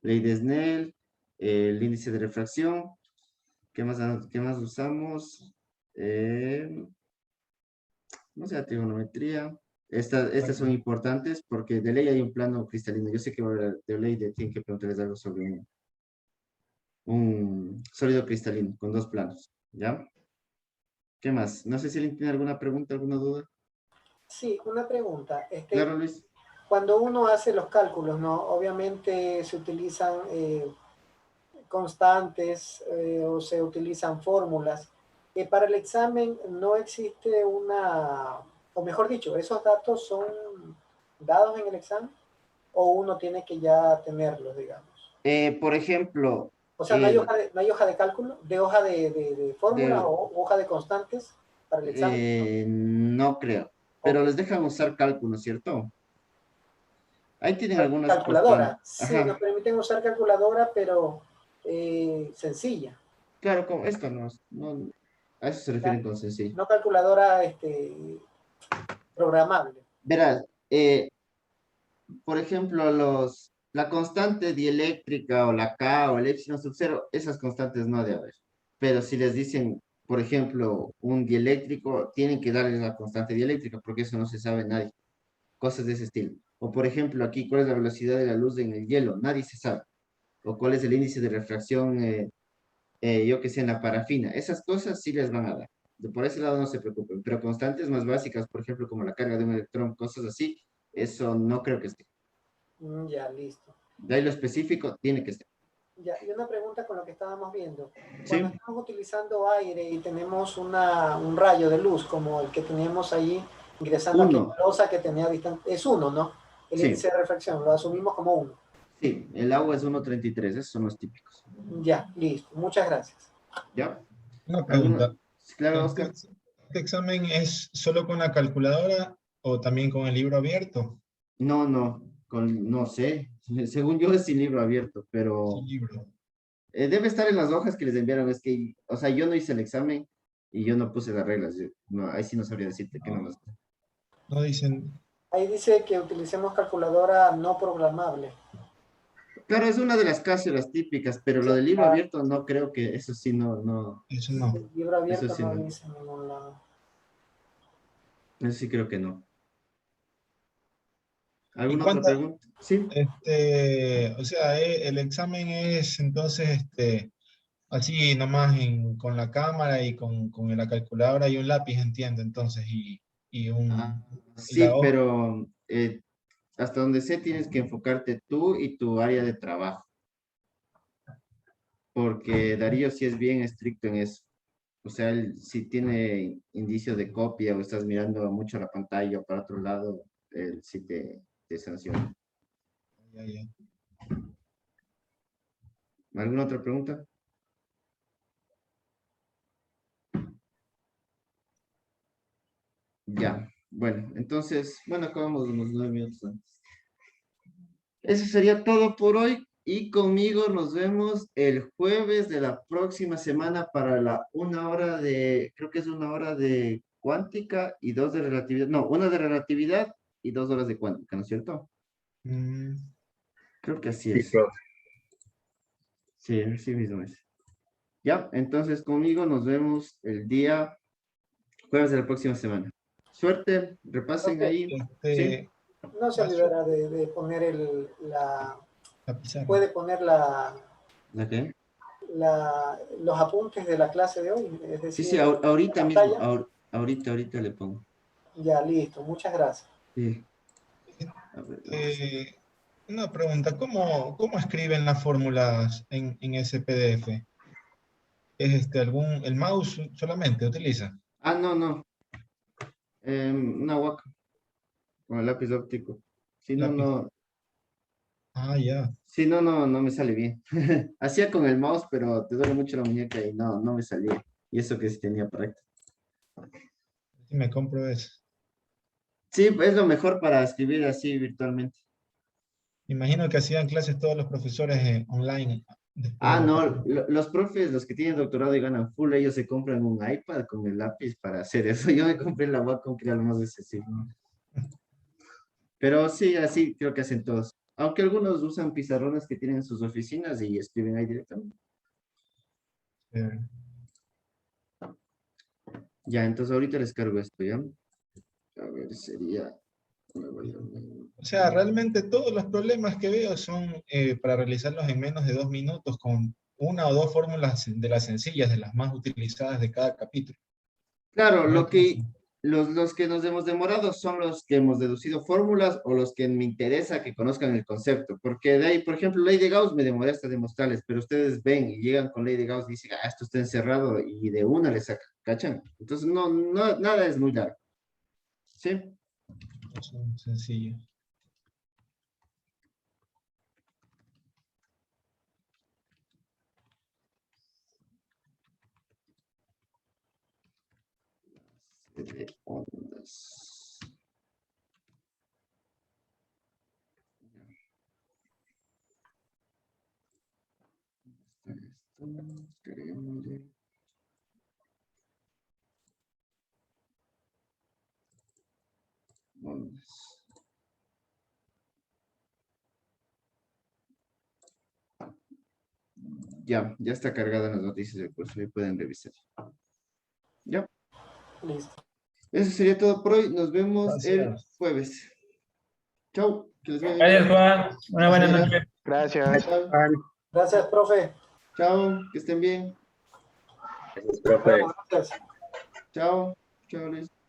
ley de Snell, el índice de refracción, qué más usamos? No sé, la trigonometría. Estas son importantes porque de ley hay un plano cristalino. Yo sé que de ley tienen que preguntarles algo sobre un sólido cristalino con dos planos. ¿Ya? ¿Qué más? No sé si alguien tiene alguna pregunta, alguna duda. Sí, una pregunta. Claro, Luis. Cuando uno hace los cálculos, ¿no? Obviamente se utilizan constantes o se utilizan fórmulas. Para el examen no existe una, o mejor dicho, ¿esos datos son dados en el examen o uno tiene que ya tenerlos, digamos? Por ejemplo... O sea, ¿no hay hoja de cálculo, de hoja de fórmula o hoja de constantes para el examen? No creo, pero les dejan usar cálculo, ¿cierto? Ahí tienen algunas calculadora. cuestiones. Sí, Ajá. nos permiten usar calculadora, pero sencilla. Claro, con esto no, a eso se refieren con sencillo. No calculadora programable. Verás, por ejemplo, la constante dieléctrica o la K o el epsilon sub 0, esas constantes no ha de haber. Pero si les dicen, por ejemplo, un dieléctrico, tienen que darles la constante dieléctrica porque eso no se sabe nadie. Cosas de ese estilo. O por ejemplo, aquí, ¿cuál es la velocidad de la luz en el hielo? Nadie se sabe. O cuál es el índice de refracción, yo que sé, en la parafina. Esas cosas sí les van a dar. Por ese lado no se preocupen. Pero constantes más básicas, por ejemplo, como la carga de un electrón, cosas así, eso no creo que esté. Ya, listo. De ahí lo específico tiene que estar. Ya, y una pregunta con lo que estábamos viendo. Sí. Cuando estamos utilizando aire y tenemos un rayo de luz como el que teníamos ahí ingresando a Uno. aquella losa que tenía distancia, es 1, ¿no? El Sí. índice de refracción, lo asumimos como 1. Sí, el agua es 1.33, esos son los típicos. Ya, listo. Muchas gracias. ¿Ya? Una pregunta. Claro, ¿Este, Oscar. este examen es solo con la calculadora o también con el libro abierto? No, no sé. Según yo es sin libro abierto, pero Sin libro. debe estar en las hojas que les enviaron. Es que, o sea, yo no hice el examen y yo no puse las reglas. No, ahí sí no sabría decirte que no las... No dicen. Ahí dice que utilicemos calculadora no programable. Claro, es una de las cápsulas típicas, pero lo del libro abierto no creo que eso sí no. Eso no. El libro abierto Eso sí no no. dice en ningún lado. Eso sí creo que no. ¿Y ¿Alguna otra pregunta? Sí. o sea, el examen es entonces, así nomás con la cámara y con la calculadora y un lápiz, entiendo, entonces, y Sí, la hoja. pero hasta donde sé tienes que enfocarte tú y tu área de trabajo. Porque Darío sí es bien estricto en eso. O sea, él, si tiene indicios de copia o estás mirando mucho la pantalla o para otro lado, él sí te sanciona. Ya. ¿Alguna otra pregunta? Ya, bueno, entonces, bueno, acabamos unos 9 minutos antes. Eso sería todo por hoy y conmigo nos vemos el jueves de la próxima semana para la 1 hora de, creo que es 1 hora de cuántica y 2 de relatividad, no, 1 de relatividad y 2 horas de cuántica, ¿no es cierto? Mm, Creo que así es. Sí, así mismo es. Ya, entonces conmigo nos vemos el día jueves de la próxima semana. Suerte, repasen Ok. ahí. Sí, No se olvidará de poner la pizarra. puede poner ¿la qué? los apuntes de la clase de hoy. Es Sí, decir, sí, ahorita la mismo, pantalla. ahorita le pongo. Ya, listo. Muchas gracias. Sí. A ver, Una pregunta, ¿cómo escriben las fórmulas en ese PDF? ¿Es el mouse solamente utiliza? no. Una Wacom con el lápiz óptico. Si no, Lápiz. no. Ah, ya. Si no, no me sale bien. Hacía con el mouse, pero te duele mucho la muñeca y no me salía. Y eso que sí tenía práctica. Si me compro eso. Sí, es lo mejor para escribir así virtualmente. Imagino que hacían clases todos los profesores online. Después de la No, pandemia. los profes, los que tienen doctorado y ganan full, ellos se compran un iPad con el lápiz para hacer eso. Yo me compré la Wacom, que era lo más accesible. Pero sí, así creo que hacen todos. Aunque algunos usan pizarrones que tienen en sus oficinas y escriben ahí directamente. Eh, Ya, entonces ahorita les cargo esto, ¿ya? A ver, sería... O sea, realmente todos los problemas que veo son para realizarlos en menos de 2 minutos con una o dos fórmulas de las sencillas, de las más utilizadas de cada capítulo. Claro, No hay los que nos hemos demorado son los que hemos deducido fórmulas o los que me interesa que conozcan el concepto, porque de ahí, por ejemplo, ley de Gauss me demoré hasta demostrarles, pero ustedes ven y llegan con ley de Gauss y dicen, esto está encerrado y de una le sacan, ¿cachan? Entonces, nada es muy largo. ¿Sí? son sencillos. De ondas. Ondas. Ya está cargada en las noticias del curso, ahí pueden revisar. Ya. Listo. Eso sería todo por hoy. Nos vemos el Gracias. jueves. Chau. Que les vaya bien. Gracias, Juan. Una buena Gracias. noche. Gracias. Chao. Gracias, profe. Chao. Que estén bien. Nos vemos. Gracias. Chao. Chao, Luis.